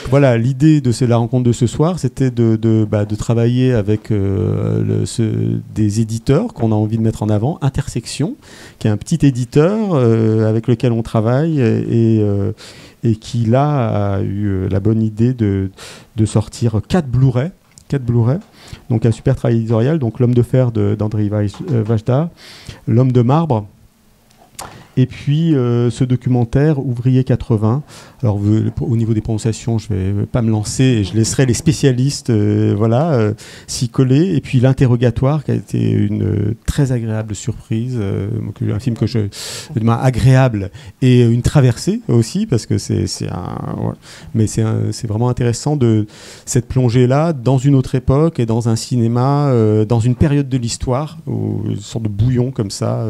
Voilà, l'idée de la rencontre de ce soir, c'était de travailler avec des éditeurs qu'on a envie de mettre en avant. Intersection, qui est un petit éditeur avec lequel on travaille et qui, là, a eu la bonne idée de sortir 4 Blu-ray. Donc un super travail éditorial. Donc L'Homme de fer d'Andrei Vajda, L'Homme de marbre, et puis ce documentaire Ouvrier 80. Alors au niveau des prononciations, je ne vais pas me lancer et je laisserai les spécialistes s'y coller. Et puis L'Interrogatoire, qui a été une très agréable surprise, un film que agréable et une traversée aussi, parce que c'est vraiment intéressant de cette plongée-là dans une autre époque et dans un cinéma, dans une période de l'histoire, une sorte de bouillon comme ça,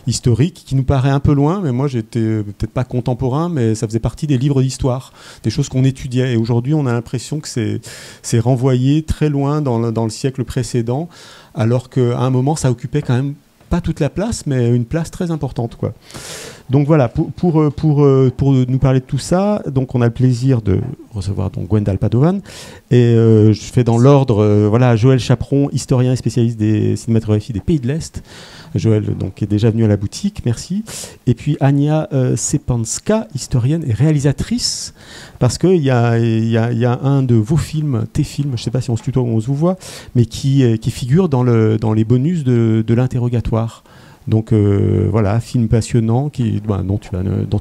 historique, qui nous paraît un peu loin, mais moi j'étais peut-être pas contemporain, mais ça faisait partie des livres d'histoire, des choses qu'on étudiait. Et aujourd'hui, on a l'impression que c'est renvoyé très loin dans le siècle précédent, alors qu'à un moment, ça occupait quand même pas toute la place, mais une place très importante, quoi. Donc voilà, pour nous parler de tout ça, donc on a le plaisir de recevoir donc Gwendal Padovan, et je fais dans l'ordre, Joël Chaperon, historien et spécialiste des cinématographies des pays de l'Est. Joël donc est déjà venu à la boutique, merci. Et puis Ania Sepanska, historienne et réalisatrice, parce qu'il y a un de vos films, tes films, je ne sais pas si on se tutoie ou on se vous voit, mais qui figure dans les bonus de l'interrogatoire. Donc film passionnant dont tu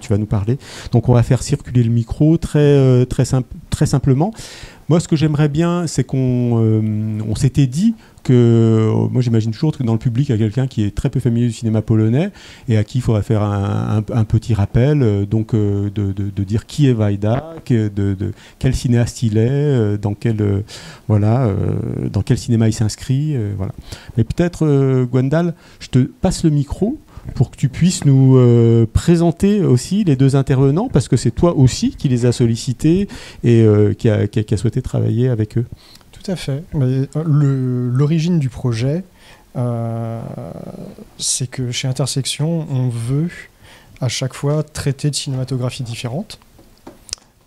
vas nous parler. Donc on va faire circuler le micro très simplement. Moi, ce que j'aimerais bien, c'est on s'était dit que, moi j'imagine toujours que dans le public, il y a quelqu'un qui est très peu familier du cinéma polonais et à qui il faudrait faire un petit rappel, de dire qui est Wajda, de quel cinéaste il est, dans quel cinéma il s'inscrit. Voilà. Mais peut-être, Gwendal, je te passe le micro pour que tu puisses nous présenter aussi les deux intervenants, parce que c'est toi aussi qui les a sollicités et qui a souhaité travailler avec eux. Tout à fait. L'origine du projet, c'est que chez Intersection, on veut à chaque fois traiter de cinématographie différente.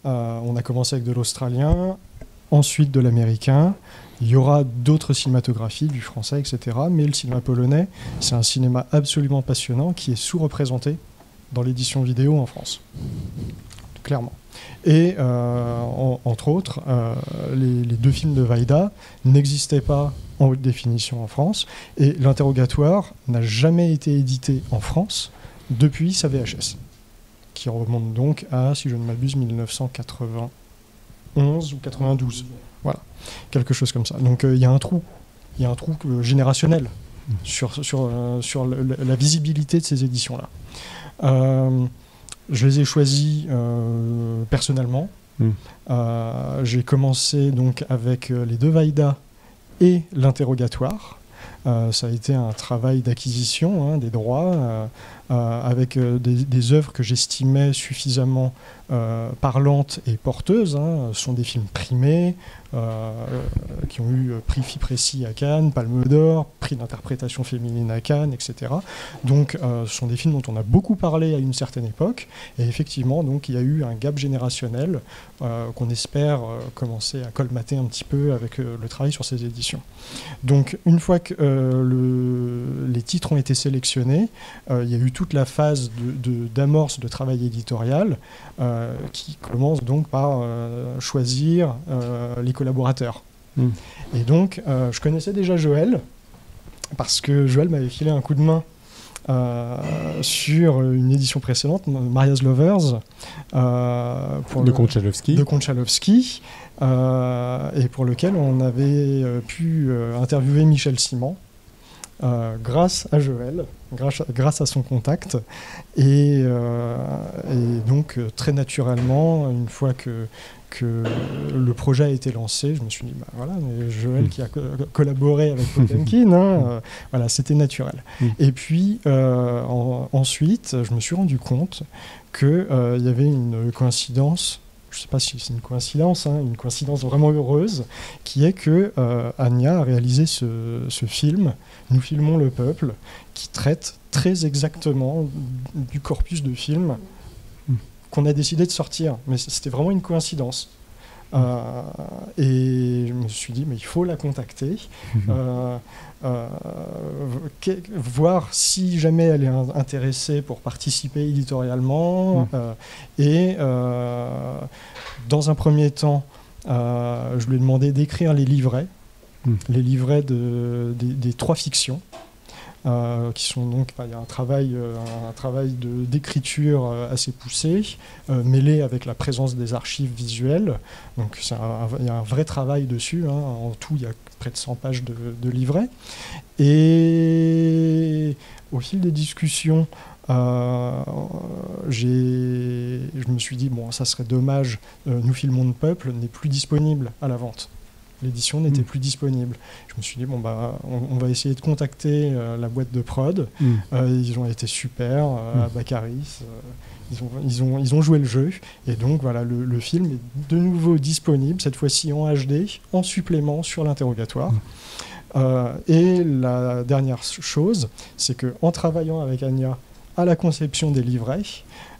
On a commencé avec de l'australien, ensuite de l'américain. Il y aura d'autres cinématographies, du français, etc. Mais le cinéma polonais, c'est un cinéma absolument passionnant qui est sous-représenté dans l'édition vidéo en France. Clairement. Et entre autres, les deux films de Wajda n'existaient pas en haute définition en France. Et L'Interrogatoire n'a jamais été édité en France depuis sa VHS, qui remonte donc à, si je ne m'abuse, 1991 ou 92. Voilà, quelque chose comme ça. Donc il y a un trou générationnel sur la visibilité de ces éditions-là. Je les ai choisis personnellement. J'ai commencé donc avec les deux Wajda et L'Interrogatoire. Ça a été un travail d'acquisition des droits avec des œuvres que j'estimais suffisamment parlantes et porteuses. Ce sont des films primés qui ont eu prix FIPRECI à Cannes, Palme d'Or, prix d'interprétation féminine à Cannes, etc. Donc ce sont des films dont on a beaucoup parlé à une certaine époque. Et effectivement, donc, il y a eu un gap générationnel qu'on espère commencer à colmater un petit peu avec le travail sur ces éditions. Donc une fois que les titres ont été sélectionnés, il y a eu toute la phase d'amorce de travail éditorial qui commence donc par choisir les collaborateurs. Et donc, je connaissais déjà Joël, parce que Joël m'avait filé un coup de main sur une édition précédente, Maria's Lovers, de Konchalovsky, et pour lequel on avait pu interviewer Michel Simon, grâce à Joël, grâce à son contact, et donc très naturellement, une fois que que le projet a été lancé, je me suis dit, bah voilà, mais Joël qui a collaboré avec Potemkin, voilà, c'était naturel. Et puis, ensuite, je me suis rendu compte qu'il y avait une coïncidence, je ne sais pas si c'est une coïncidence vraiment heureuse, qui est que Anya a réalisé ce film, Nous filmons le peuple, qui traite très exactement du corpus de films qu'on a décidé de sortir. Mais c'était vraiment une coïncidence. Et je me suis dit, mais il faut la contacter, voir si jamais elle est intéressée pour participer éditorialement. Et dans un premier temps, je lui ai demandé d'écrire les livrets des 3 fictions. Qui sont donc, il y a un travail d'écriture assez poussé, mêlé avec la présence des archives visuelles. Donc il y a un vrai travail dessus. En tout, il y a près de 100 pages de livrets. Et au fil des discussions, je me suis dit, bon, ça serait dommage, Nous filmons le peuple n'est plus disponible à la vente. L'édition n'était plus disponible. Je me suis dit, bon, bah, on va essayer de contacter la boîte de prod. Ils ont été super, à Baccaris. Ils ont joué le jeu. Et donc, voilà, le film est de nouveau disponible, cette fois-ci en HD, en supplément sur l'interrogatoire. Et la dernière chose, c'est qu'en travaillant avec Anya à la conception des livrets,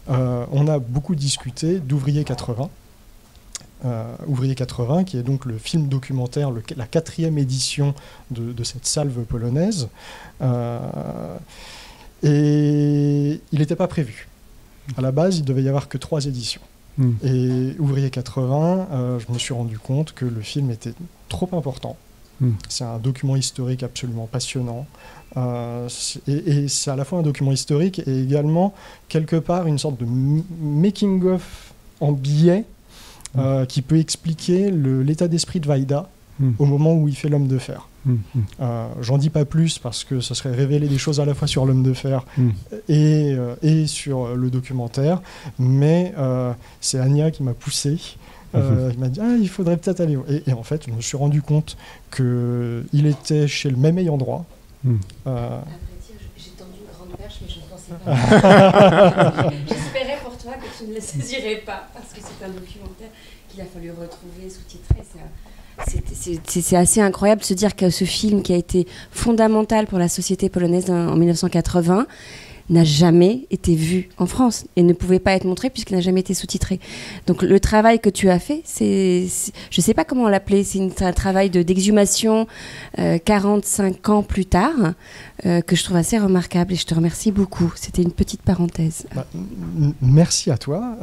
on a beaucoup discuté d'Ouvrier 80. Ouvrier 80, qui est donc le film documentaire, la 4e édition de cette salve polonaise. Et il n'était pas prévu. À la base, il devait y avoir que 3 éditions. Et Ouvrier 80, je me suis rendu compte que le film était trop important. C'est un document historique absolument passionnant. Et c'est à la fois un document historique et également, quelque part, une sorte de making-of en billet qui peut expliquer l'état d'esprit de Wajda au moment où il fait L'Homme de fer. J'en dis pas plus parce que ça serait révéler des choses à la fois sur L'Homme de fer et sur le documentaire, mais c'est Anya qui m'a poussé. Il m'a dit, il faudrait peut-être aller... Et en fait, je me suis rendu compte qu'il était chez le même ayant droit. J'ai tendu une grande perche, mais je ne pensais pas. J'espérais pour toi que tu ne le saisirais pas, parce que c'est un documentaire qu'il a fallu retrouver, sous-titré. C'est assez incroyable de se dire que ce film, qui a été fondamental pour la société polonaise en 1980, n'a jamais été vu en France et ne pouvait pas être montré puisqu'il n'a jamais été sous-titré. Donc le travail que tu as fait, je ne sais pas comment l'appeler, c'est un travail d'exhumation 45 ans plus tard, que je trouve assez remarquable et je te remercie beaucoup. C'était une petite parenthèse. Merci à toi.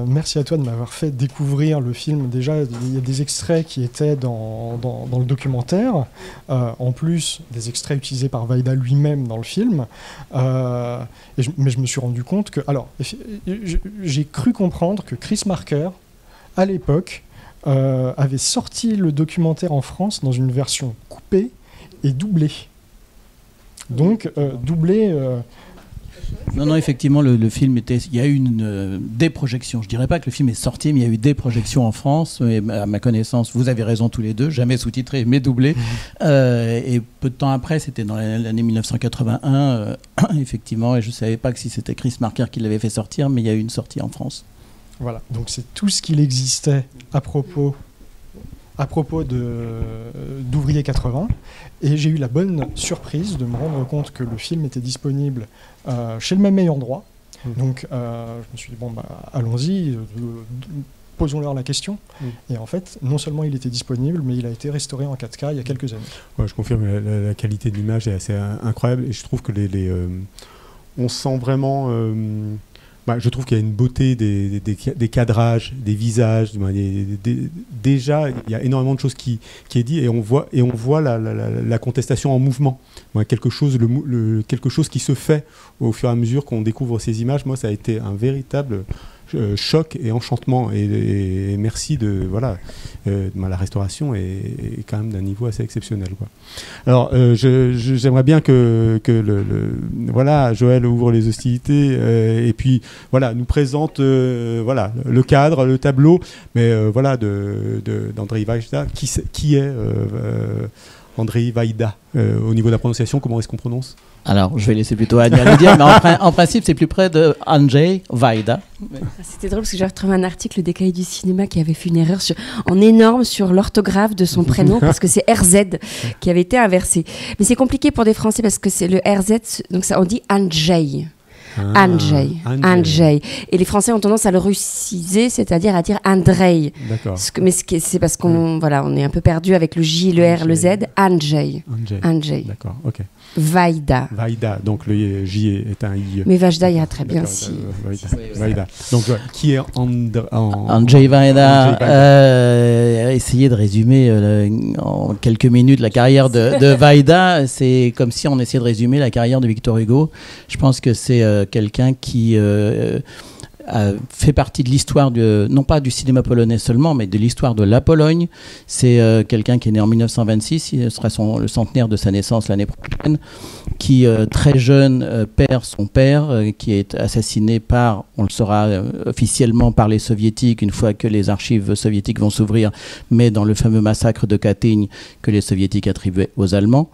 Merci à toi de m'avoir fait découvrir le film. Déjà, il y a des extraits qui étaient dans le documentaire, en plus des extraits utilisés par Wajda lui-même dans le film. Mais je me suis rendu compte que... Alors, j'ai cru comprendre que Chris Marker, à l'époque, avait sorti le documentaire en France dans une version coupée et doublée. Donc, doublé... Non, effectivement, le film était... Il y a eu des projections. Je ne dirais pas que le film est sorti, mais il y a eu des projections en France. Et à ma connaissance, vous avez raison tous les deux, jamais sous-titré, mais doublé. Et peu de temps après, c'était dans l'année 1981, effectivement, et je ne savais pas que si c'était Chris Marker qui l'avait fait sortir, mais il y a eu une sortie en France. Voilà, donc c'est tout ce qu'il existait à propos d'Ouvrier 80, et j'ai eu la bonne surprise de me rendre compte que le film était disponible chez le même ayant droit. Donc je me suis dit, bon, allons-y, posons-leur la question. Et en fait, non seulement il était disponible, mais il a été restauré en 4K il y a quelques années. Ouais, je confirme, la qualité de l'image est assez incroyable, et je trouve que on sent vraiment... je trouve qu'il y a une beauté des cadrages, des visages. Déjà, il y a énormément de choses qui est dit, et on voit la contestation en mouvement. Quelque chose qui se fait au fur et à mesure qu'on découvre ces images. Moi, ça a été un véritable choc et enchantement. Et merci de voilà, la restauration est quand même d'un niveau assez exceptionnel, quoi. Alors, j'aimerais bien que voilà, Joël ouvre les hostilités et puis voilà, nous présente voilà, le cadre, le tableau, mais voilà, d'Andrzej Wajda. Qui est Andrzej Wajda au niveau de la prononciation, comment est-ce qu'on prononce? Alors, je vais laisser plutôt Anya le dire, mais en principe, c'est plus près de Andrzej Wajda. C'était drôle parce que j'ai retrouvé un article des Cahiers du cinéma qui avait fait une erreur en énorme sur l'orthographe de son prénom parce que c'est RZ qui avait été inversé. Mais c'est compliqué pour des Français parce que c'est le RZ, donc ça, on dit Andrzej. Andrzej. Et les Français ont tendance à le russiser, c'est-à-dire à dire Andrzej. D'accord. Mais c'est parce qu'on voilà, on est un peu perdu avec le J, le R, le Z. Andrzej. D'accord, ok. Wajda. Wajda, donc le J est un I. Mais Wajda ira très bien si. Wajda. Donc, qui est Andrzej Wajda. Essayer de résumer en quelques minutes la carrière de Wajda, c'est comme si on essayait de résumer la carrière de Victor Hugo. Je pense que c'est quelqu'un qui fait partie de l'histoire, non pas du cinéma polonais seulement, mais de l'histoire de la Pologne. C'est quelqu'un qui est né en 1926, il sera le centenaire de sa naissance l'année prochaine, qui très jeune perd son père, qui est assassiné par, on le saura officiellement par les soviétiques, une fois que les archives soviétiques vont s'ouvrir, mais dans le fameux massacre de Katyń que les soviétiques attribuaient aux Allemands,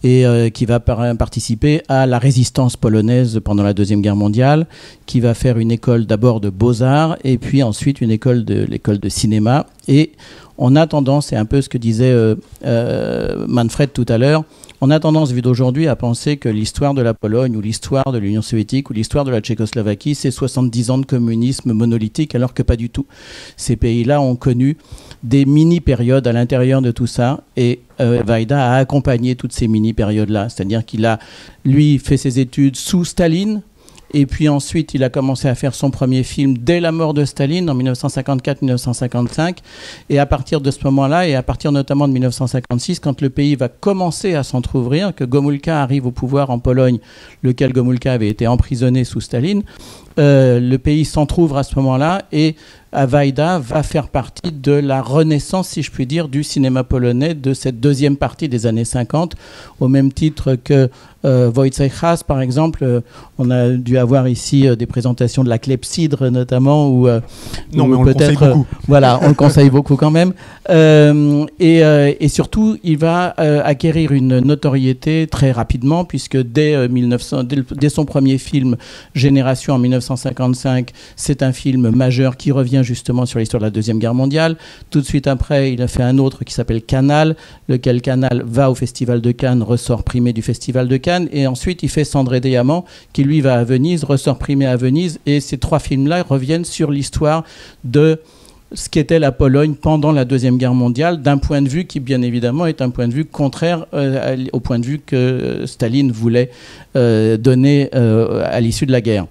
et qui va participer à la résistance polonaise pendant la Deuxième Guerre mondiale, qui va faire une école d'abord de beaux-arts et puis ensuite l'école de cinéma. Et on a tendance, c'est un peu ce que disait Manfred tout à l'heure, on a tendance, vu d'aujourd'hui, à penser que l'histoire de la Pologne ou l'histoire de l'Union soviétique ou l'histoire de la Tchécoslovaquie, c'est 70 ans de communisme monolithique, alors que pas du tout. Ces pays-là ont connu des mini-périodes à l'intérieur de tout ça, et Wajda a accompagné toutes ces mini-périodes-là. C'est-à-dire qu'il a, lui, fait ses études sous Staline, et puis ensuite, il a commencé à faire son premier film dès la mort de Staline, en 1954-1955. Et à partir de ce moment-là, et à partir notamment de 1956, quand le pays va commencer à s'entrouvrir, que Gomulka arrive au pouvoir en Pologne, lequel Gomulka avait été emprisonné sous Staline, le pays s'entrouvre à ce moment-là, et Wajda va faire partie de la renaissance, si je puis dire, du cinéma polonais de cette deuxième partie des années 50, au même titre que Wojciech Has, par exemple. On a dû avoir ici des présentations de la Clepsydre, notamment, où non, mais on le conseille beaucoup. Voilà, on le conseille beaucoup quand même. Et surtout, il va acquérir une notoriété très rapidement, puisque dès son premier film, Génération, en 1955, c'est un film majeur qui revient justement sur l'histoire de la Deuxième Guerre mondiale. Tout de suite après, il a fait un autre qui s'appelle Canal, lequel Canal va au Festival de Cannes, ressort primé du Festival de Cannes, et ensuite il fait Cendres et Diamants, qui lui va à Venise, ressort primé à Venise, et ces trois films-là reviennent sur l'histoire de ce qu'était la Pologne pendant la Deuxième Guerre mondiale, d'un point de vue qui, bien évidemment, est un point de vue contraire au point de vue que Staline voulait donner à l'issue de la guerre.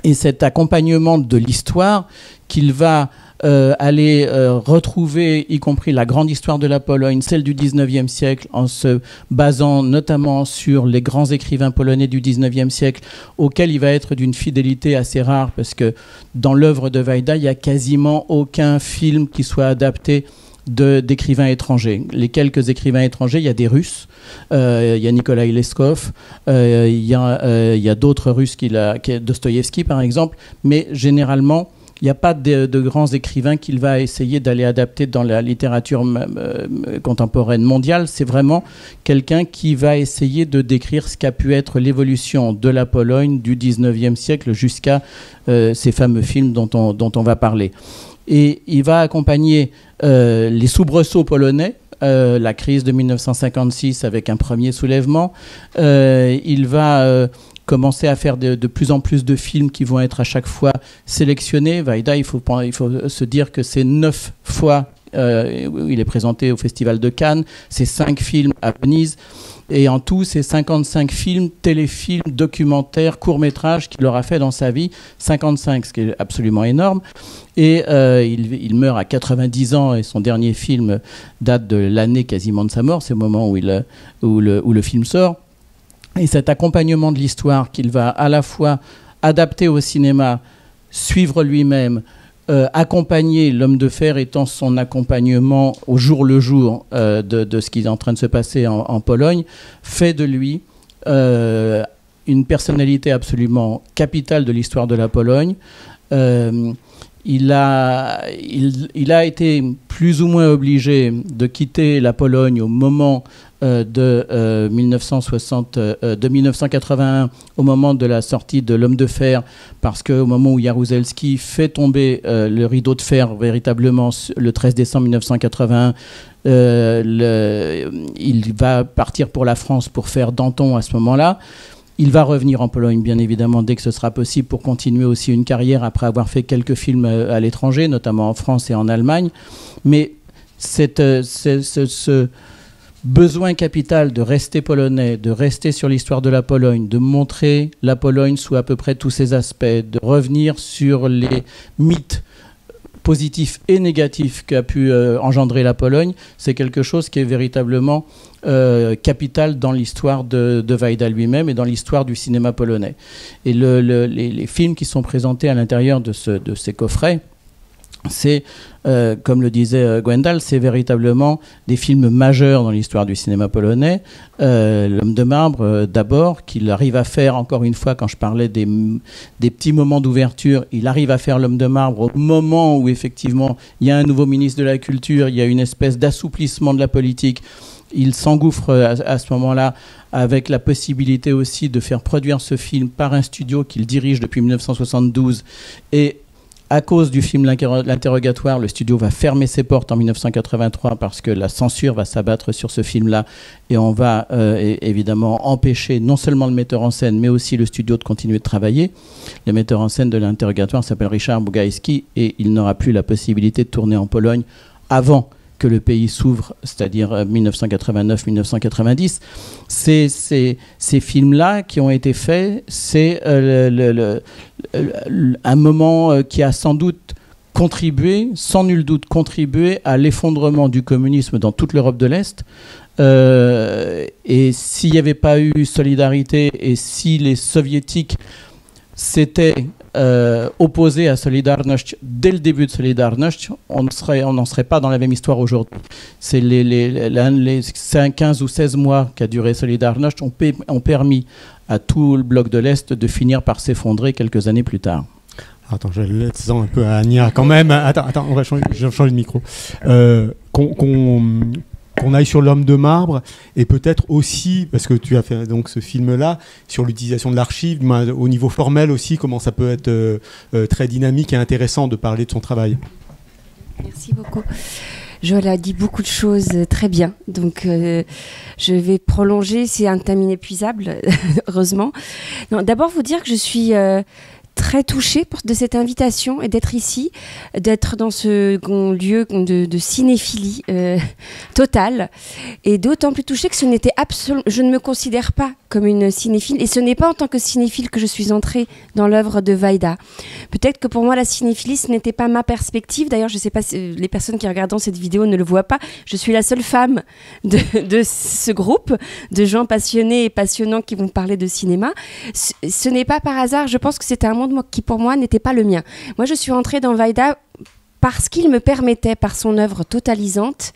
Et cet accompagnement de l'histoire qu'il va aller retrouver, y compris la grande histoire de la Pologne, celle du 19e siècle, en se basant notamment sur les grands écrivains polonais du 19e siècle, auxquels il va être d'une fidélité assez rare, parce que dans l'œuvre de Wajda, il n'y a quasiment aucun film qui soit adapté d'écrivains étrangers. Les quelques écrivains étrangers, il y a des Russes, il y a Nikolai Leskov, il y a d'autres Russes, Dostoïevski par exemple, mais généralement, il n'y a pas de grands écrivains qu'il va essayer d'aller adapter dans la littérature contemporaine mondiale. C'est vraiment quelqu'un qui va essayer de décrire ce qu'a pu être l'évolution de la Pologne du 19e siècle jusqu'à ces fameux films dont on va parler. Et il va accompagner les soubresauts polonais, la crise de 1956 avec un premier soulèvement. Il va commencer à faire de plus en plus de films qui vont être à chaque fois sélectionnés. Wajda, il faut se dire que c'est 9 fois il est présenté au Festival de Cannes, c'est 5 films à Venise. Et en tout, c'est 55 films, téléfilms, documentaires, courts-métrages qu'il aura fait dans sa vie. 55, ce qui est absolument énorme. Et il meurt à 90 ans et son dernier film date de l'année quasiment de sa mort. C'est le moment où le film sort. Et cet accompagnement de l'histoire qu'il va à la fois adapter au cinéma suivre lui-même, accompagner l'homme de fer étant son accompagnement au jour le jour de ce qui est en train de se passer en Pologne, fait de lui une personnalité absolument capitale de l'histoire de la Pologne. Il a été plus ou moins obligé de quitter la Pologne au moment de 1981, au moment de la sortie de l'homme de fer, parce qu'au moment où Jaruzelski fait tomber le rideau de fer véritablement le 13 décembre 1981, il va partir pour la France pour faire Danton à ce moment-là. Il va revenir en Pologne, bien évidemment, dès que ce sera possible, pour continuer aussi une carrière après avoir fait quelques films à l'étranger, notamment en France et en Allemagne. Mais ce besoin capital de rester polonais, de rester sur l'histoire de la Pologne, de montrer la Pologne sous à peu près tous ses aspects, de revenir sur les mythes positifs et négatifs qu'a pu engendrer la Pologne, c'est quelque chose qui est véritablement capital dans l'histoire de Wajda lui-même et dans l'histoire du cinéma polonais. Et les films qui sont présentés à l'intérieur de ces coffrets, c'est, comme le disait Gwendal, c'est véritablement des films majeurs dans l'histoire du cinéma polonais. L'Homme de marbre, d'abord, qu'il arrive à faire, encore une fois, quand je parlais des petits moments d'ouverture, il arrive à faire L'Homme de marbre au moment où, effectivement, il y a un nouveau ministre de la Culture, il y a une espèce d'assouplissement de la politique. Il s'engouffre à ce moment-là avec la possibilité aussi de faire produire ce film par un studio qu'il dirige depuis 1972. Et à cause du film L'Interrogatoire, le studio va fermer ses portes en 1983 parce que la censure va s'abattre sur ce film-là et on va évidemment empêcher non seulement le metteur en scène mais aussi le studio de continuer de travailler. Le metteur en scène de L'Interrogatoire s'appelle Richard Bugajski et il n'aura plus la possibilité de tourner en Pologne avant que le pays s'ouvre, c'est-à-dire 1989-1990. Ces films-là qui ont été faits, c'est un moment qui a sans doute contribué, sans nul doute contribué à l'effondrement du communisme dans toute l'Europe de l'Est. Et s'il n'y avait pas eu solidarité et si les soviétiques s'étaient opposés à Solidarność dès le début de Solidarność, on n'en serait pas dans la même histoire aujourd'hui. C'est les 15 ou 16 mois qu'a duré Solidarność ont permis à tout le bloc de l'Est de finir par s'effondrer quelques années plus tard. Attends, je laisse un peu à Ania quand même. Attends, on va changer de micro. Qu'on aille sur L'Homme de marbre et peut-être aussi, parce que tu as fait donc ce film-là, sur l'utilisation de l'archive, au niveau formel aussi, comment ça peut être très dynamique et intéressant de parler de son travail. Merci beaucoup. Joël a dit beaucoup de choses très bien, donc je vais prolonger, c'est un thème inépuisable, heureusement. D'abord vous dire que je suis très touchée de cette invitation et d'être ici, d'être dans ce lieu de cinéphilie totale, et d'autant plus touchée que ce n'était absolument, je ne me considère pas comme une cinéphile, et ce n'est pas en tant que cinéphile que je suis entrée dans l'œuvre de Wajda. Peut-être que pour moi la cinéphilie ce n'était pas ma perspective. D'ailleurs je ne sais pas si les personnes qui regardent cette vidéo ne le voient pas, je suis la seule femme de ce groupe de gens passionnés et passionnants qui vont parler de cinéma. Ce n'est pas par hasard, je pense que c'était un monde qui pour moi n'était pas le mien. Moi je suis entrée dans Wajda parce qu'il me permettait, par son œuvre totalisante,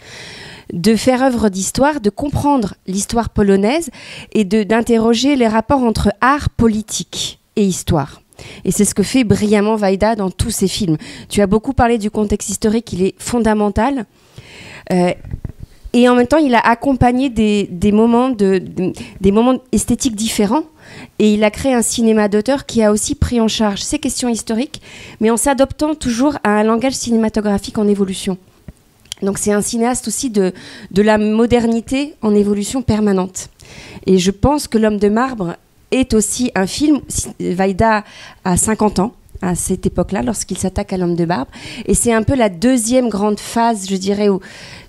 de faire œuvre d'histoire, de comprendre l'histoire polonaise et d'interroger les rapports entre art, politique et histoire. Et c'est ce que fait brillamment Wajda dans tous ses films. Tu as beaucoup parlé du contexte historique, il est fondamental. Et en même temps, il a accompagné des moments esthétiques différents. Et il a créé un cinéma d'auteur qui a aussi pris en charge ces questions historiques, mais en s'adoptant toujours à un langage cinématographique en évolution. Donc c'est un cinéaste aussi de la modernité en évolution permanente. Et je pense que L'Homme de marbre est aussi un film. Wajda a 50 ans à cette époque-là, lorsqu'il s'attaque à L'Homme de marbre. Et c'est un peu la deuxième grande phase, je dirais, ou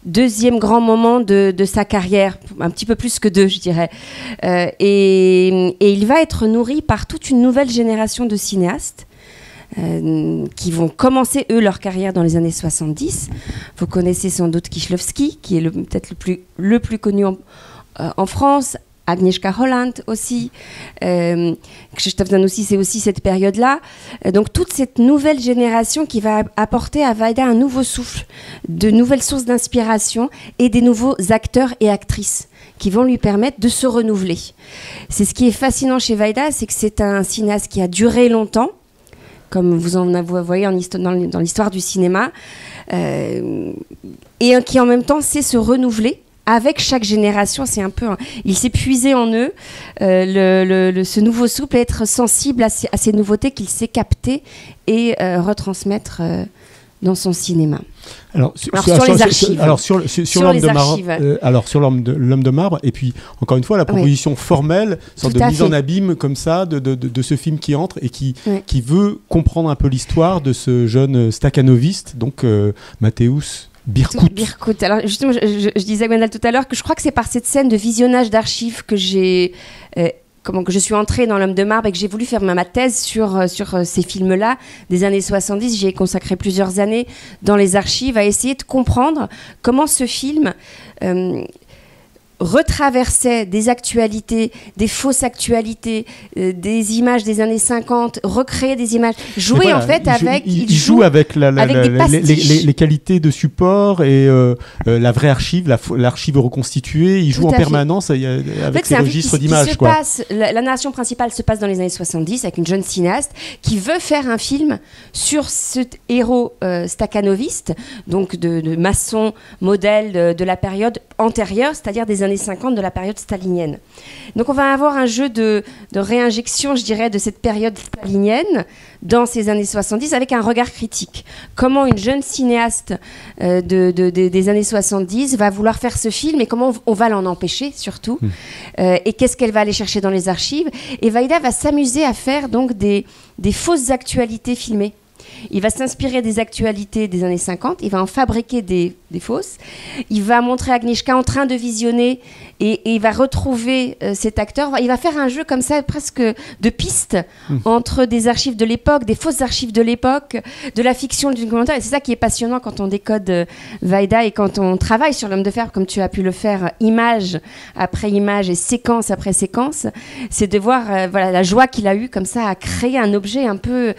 deuxième grand moment de sa carrière, un petit peu plus que deux, je dirais. Et il va être nourri par toute une nouvelle génération de cinéastes qui vont commencer, eux, leur carrière dans les années 70. Vous connaissez sans doute Kieślowski, qui est peut-être le plus connu en France. Agnieszka Holland aussi, Krzysztof Zanussi, c'est aussi cette période-là. Donc toute cette nouvelle génération qui va apporter à Wajda un nouveau souffle, de nouvelles sources d'inspiration et des nouveaux acteurs et actrices qui vont lui permettre de se renouveler. C'est ce qui est fascinant chez Wajda, c'est que c'est un cinéaste qui a duré longtemps, comme vous en voyez dans l'histoire du cinéma, et qui en même temps sait se renouveler avec chaque génération. C'est un peu, il s'est puisé en eux ce nouveau souffle, être sensible à ces nouveautés qu'il sait capter et retransmettre dans son cinéma. Sur les archives. Sur l'homme de marbre. Sur l'homme de marbre. Et puis encore une fois, la proposition formelle, sorte de mise en abîme comme ça de ce film qui entre et qui veut comprendre un peu l'histoire de ce jeune stakhanoviste, donc Mateusz Birkut. Alors justement, je disais à Gwendal tout à l'heure que je crois que c'est par cette scène de visionnage d'archives que que je suis entrée dans l'homme de marbre et que j'ai voulu faire ma thèse sur ces films-là des années 70. J'y ai consacré plusieurs années dans les archives à essayer de comprendre comment ce film retraversait des actualités, des fausses actualités, des images des années 50, recréer des images, jouer en fait avec... Il joue avec les qualités de support et la vraie archive, l'archive reconstituée, il joue en permanence avec ses registres d'images. La narration principale se passe dans les années 70 avec une jeune cinéaste qui veut faire un film sur ce héros stakhanoviste, donc de maçon modèle de la période antérieure, c'est-à-dire des années 50, de la période stalinienne. Donc on va avoir un jeu de réinjection, je dirais, de cette période stalinienne dans ces années 70 avec un regard critique. Comment une jeune cinéaste des années 70 va vouloir faire ce film et comment on va l'en empêcher surtout et qu'est-ce qu'elle va aller chercher dans les archives. Et Wajda va s'amuser à faire donc des fausses actualités filmées. Il va s'inspirer des actualités des années 50, il va en fabriquer des fausses, il va montrer Agnieszka en train de visionner et il va retrouver cet acteur. Il va faire un jeu comme ça, presque de pistes entre des archives de l'époque, des fausses archives de l'époque, de la fiction, du documentaire. Et c'est ça qui est passionnant quand on décode Wajda et quand on travaille sur l'homme de fer, comme tu as pu le faire, image après image et séquence après séquence. C'est de voir la joie qu'il a eue comme ça à créer un objet un peu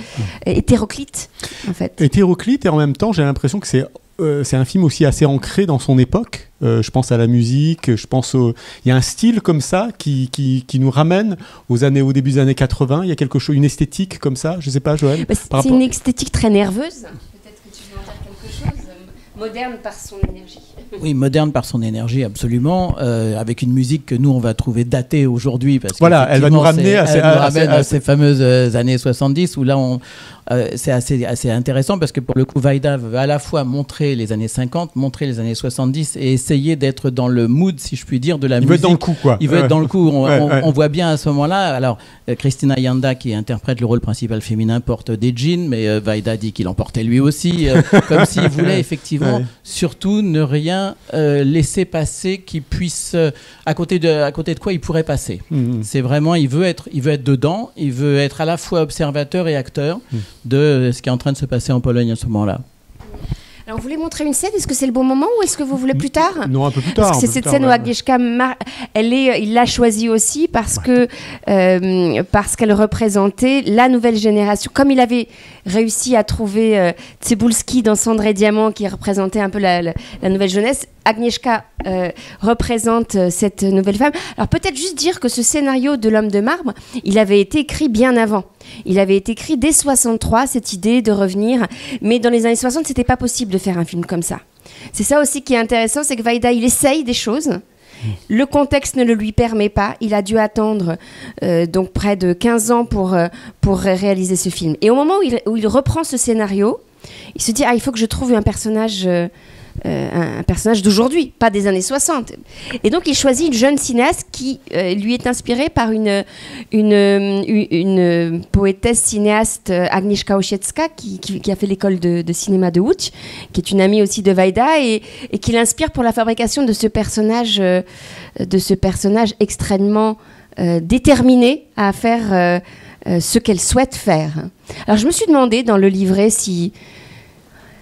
hétéroclite. En fait. Hétéroclite, et en même temps j'ai l'impression que c'est un film aussi assez ancré dans son époque. Je pense à la musique, il y a un style comme ça qui nous ramène au début des années 80. Il y a une esthétique comme ça, je sais pas, Joël. C'est une esthétique très nerveuse. Peut-être que tu veux en dire quelque chose. Moderne par son énergie. Oui, moderne par son énergie, absolument, avec une musique que nous, on va trouver datée aujourd'hui. Parce elle va nous ramener à ces fameuses années 70, où là, c'est assez intéressant, parce que pour le coup, Wajda va à la fois montrer les années 50, montrer les années 70, et essayer d'être dans le mood, si je puis dire, de la musique. Il veut être dans le coup, quoi. Il veut être dans le coup. On voit bien à ce moment-là, alors, Christina Yanda, qui interprète le rôle principal féminin, porte des jeans, mais Wajda dit qu'il en portait lui aussi, comme s'il voulait effectivement surtout ne rien laisser passer qui puisse à côté de quoi il pourrait passer. C'est vraiment, il veut être dedans, il veut être à la fois observateur et acteur de ce qui est en train de se passer en Pologne à ce moment-là. Alors, vous voulez montrer une scène? Est-ce que c'est le bon moment ou est-ce que vous voulez plus tard? Non, un peu plus tard. Parce que c'est cette scène où Agnieszka, il l'a choisie aussi parce qu'elle représentait la nouvelle génération. Comme il avait réussi à trouver Cebulski dans Cendre et Diamant, qui représentait un peu la nouvelle jeunesse, Agnieszka représente cette nouvelle femme. Alors peut-être juste dire que ce scénario de l'homme de marbre, il avait été écrit bien avant. Il avait été écrit dès 63, cette idée de revenir. Mais dans les années 60, c'était pas possible de faire un film comme ça. C'est ça aussi qui est intéressant, c'est que Wajda, il essaye des choses. Le contexte ne le lui permet pas. Il a dû attendre donc près de 15 ans pour réaliser ce film. Et au moment où il reprend ce scénario, il se dit « Ah, il faut que je trouve un personnage d'aujourd'hui, pas des années 60. » Et donc, il choisit une jeune cinéaste qui lui est inspirée par une poétesse cinéaste, Agnieszka Osiecka, qui a fait l'école de cinéma de Łódź, qui est une amie aussi de Wajda, et qui l'inspire pour la fabrication de ce personnage extrêmement déterminé à faire ce qu'elle souhaite faire. Alors, je me suis demandé dans le livret si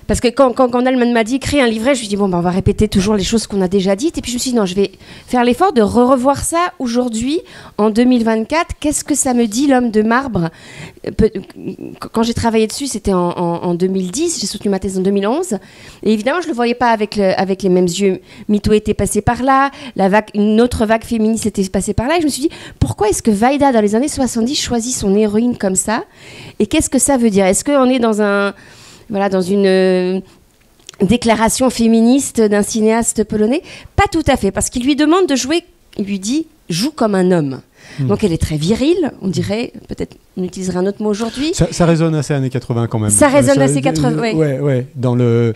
Parce que quand Alman m'a dit crée un livret, je me suis dit bon, on va répéter toujours les choses qu'on a déjà dites. Et puis je me suis dit non, je vais faire l'effort de revoir ça aujourd'hui, en 2024. Qu'est-ce que ça me dit, l'homme de marbre? Quand j'ai travaillé dessus, c'était en 2010. J'ai soutenu ma thèse en 2011. Et évidemment, je ne le voyais pas avec les mêmes yeux. MeToo était passé par là, une autre vague féministe était passée par là. Et je me suis dit pourquoi est-ce que Vaïda, dans les années 70, choisit son héroïne comme ça? Et qu'est-ce que ça veut dire? Est-ce qu'on est dans une déclaration féministe d'un cinéaste polonais? Pas tout à fait, parce qu'il lui demande de jouer, il lui dit « joue comme un homme ». Donc elle est très virile, on dirait, peut-être on utiliserait un autre mot aujourd'hui. Ça résonne assez années 80 quand même. Ça résonne assez 80, oui. Ouais, dans le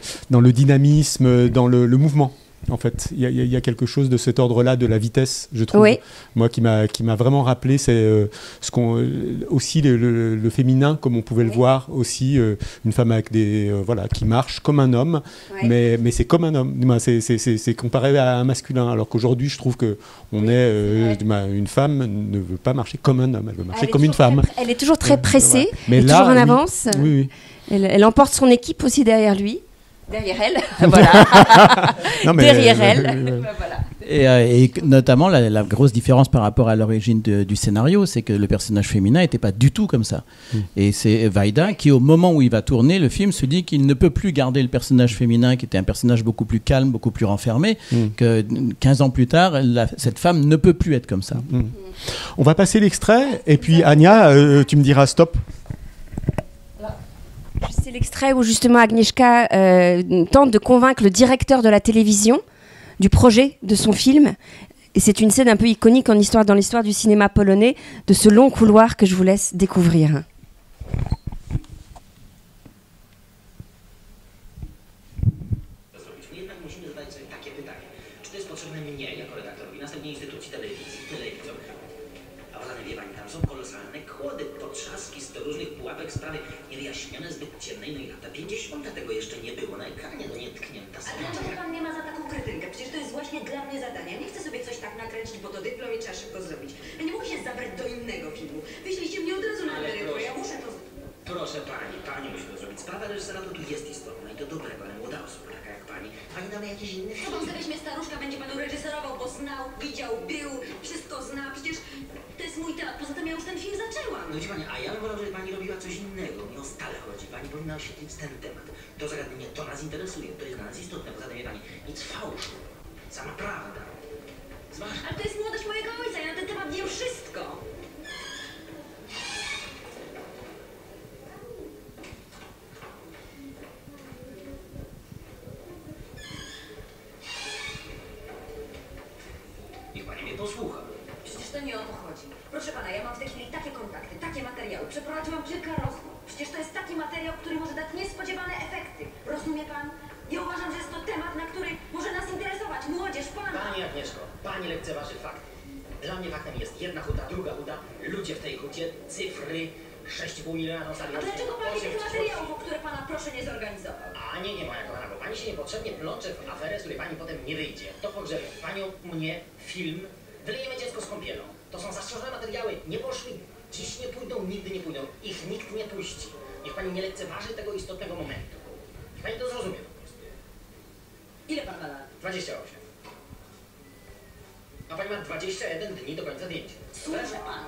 dynamisme, dans le mouvement. En fait, il y a quelque chose de cet ordre-là, de la vitesse, je trouve. Oui. Moi, qui m'a vraiment rappelé, c'est aussi le féminin, comme on pouvait le voir aussi, une femme avec qui marche comme un homme, mais c'est comme un homme. C'est comparé à un masculin, alors qu'aujourd'hui, je trouve que une femme ne veut pas marcher comme un homme, elle veut marcher comme une femme. Elle est toujours très pressée, mais elle est toujours en avance. Oui. Elle emporte son équipe aussi derrière lui. Derrière elle, voilà. Derrière elle. Voilà. Et notamment, la grosse différence par rapport à l'origine du scénario, c'est que le personnage féminin n'était pas du tout comme ça. Et c'est Vaïda qui, au moment où il va tourner le film, se dit qu'il ne peut plus garder le personnage féminin, qui était un personnage beaucoup plus calme, beaucoup plus renfermé, que 15 ans plus tard, cette femme ne peut plus être comme ça. On va passer l'extrait, et puis Anya, tu me diras stop. C'est l'extrait où justement Agnieszka tente de convaincre le directeur de la télévision du projet de son film. Et c'est une scène un peu iconique dans l'histoire du cinéma polonais, de ce long couloir que je vous laisse découvrir. Tego jeszcze nie było na ekranie, no nietknięta sama. A dlaczego pan nie ma za taką kretynkę? Przecież to jest właśnie dla mnie zadanie. Nie chcę sobie coś tak nakręcić, bo to dyplom i trzeba szybko zrobić. Ja nie mogę się zabrać do innego filmu. Wyślijcie mnie od razu na Amerykę, ja muszę to... Proszę pani musi to zrobić. Sprawa reżysera to tu jest istotna i to dobrego, ale młoda osoba, taka jak pani. Pani da na jakiś inny Co pan sobie weźmie staruszka, będzie panu reżyserował, bo znał, widział, był, wszystko zna. Przecież to jest mój temat. Poza tym ja już ten film zaczęłam. No wie pani, a ja bym wolał, żeby pani robiła coś innego. Mi o stale chodzi. Pani powinna oświetlić ten temat. To zagadnienie, to nas interesuje. To jest dla nas istotne. Poza tym wie pani, nic fałszu. Sama prawda. Ale to jest młodość mojego ojca. Ja na ten temat wiem wszystko. Niech pani mnie posłucha. Przecież to nie o to chodzi. Proszę pana, ja mam w tej chwili takie kontakty, takie materiały. Przeprowadziłam kilka rozmów. Przecież to jest taki materiał, który może dać niespodziewane efekty. Rozumie pan? Ja uważam, że jest to temat, na który może nas interesować młodzież, pana. Pani Agnieszko, pani lekceważy fakty. Dla mnie faktem jest jedna huta, druga huta, ludzie w tej hucie, cyfry, 6,5 miliona na sali. A dlaczego pan nie tych materiałów, o które pana proszę nie zorganizował? A nie moja kochana, bo pani się niepotrzebnie plącze w aferę, z której pani potem nie wyjdzie. To pogrzebie. Panią, mnie, film, wylejemy dziecko z kąpielą. To są zastrzeżone materiały, nie poszli, dziś nie pójdą, nigdy nie pójdą. Ich nikt nie puści. Niech pani nie lekceważy tego istotnego momentu. Niech pani to zrozumie po prostu. Ile pan ma lat? 28. A pani ma 21 dni do końca zdjęcia. Słyszę pan.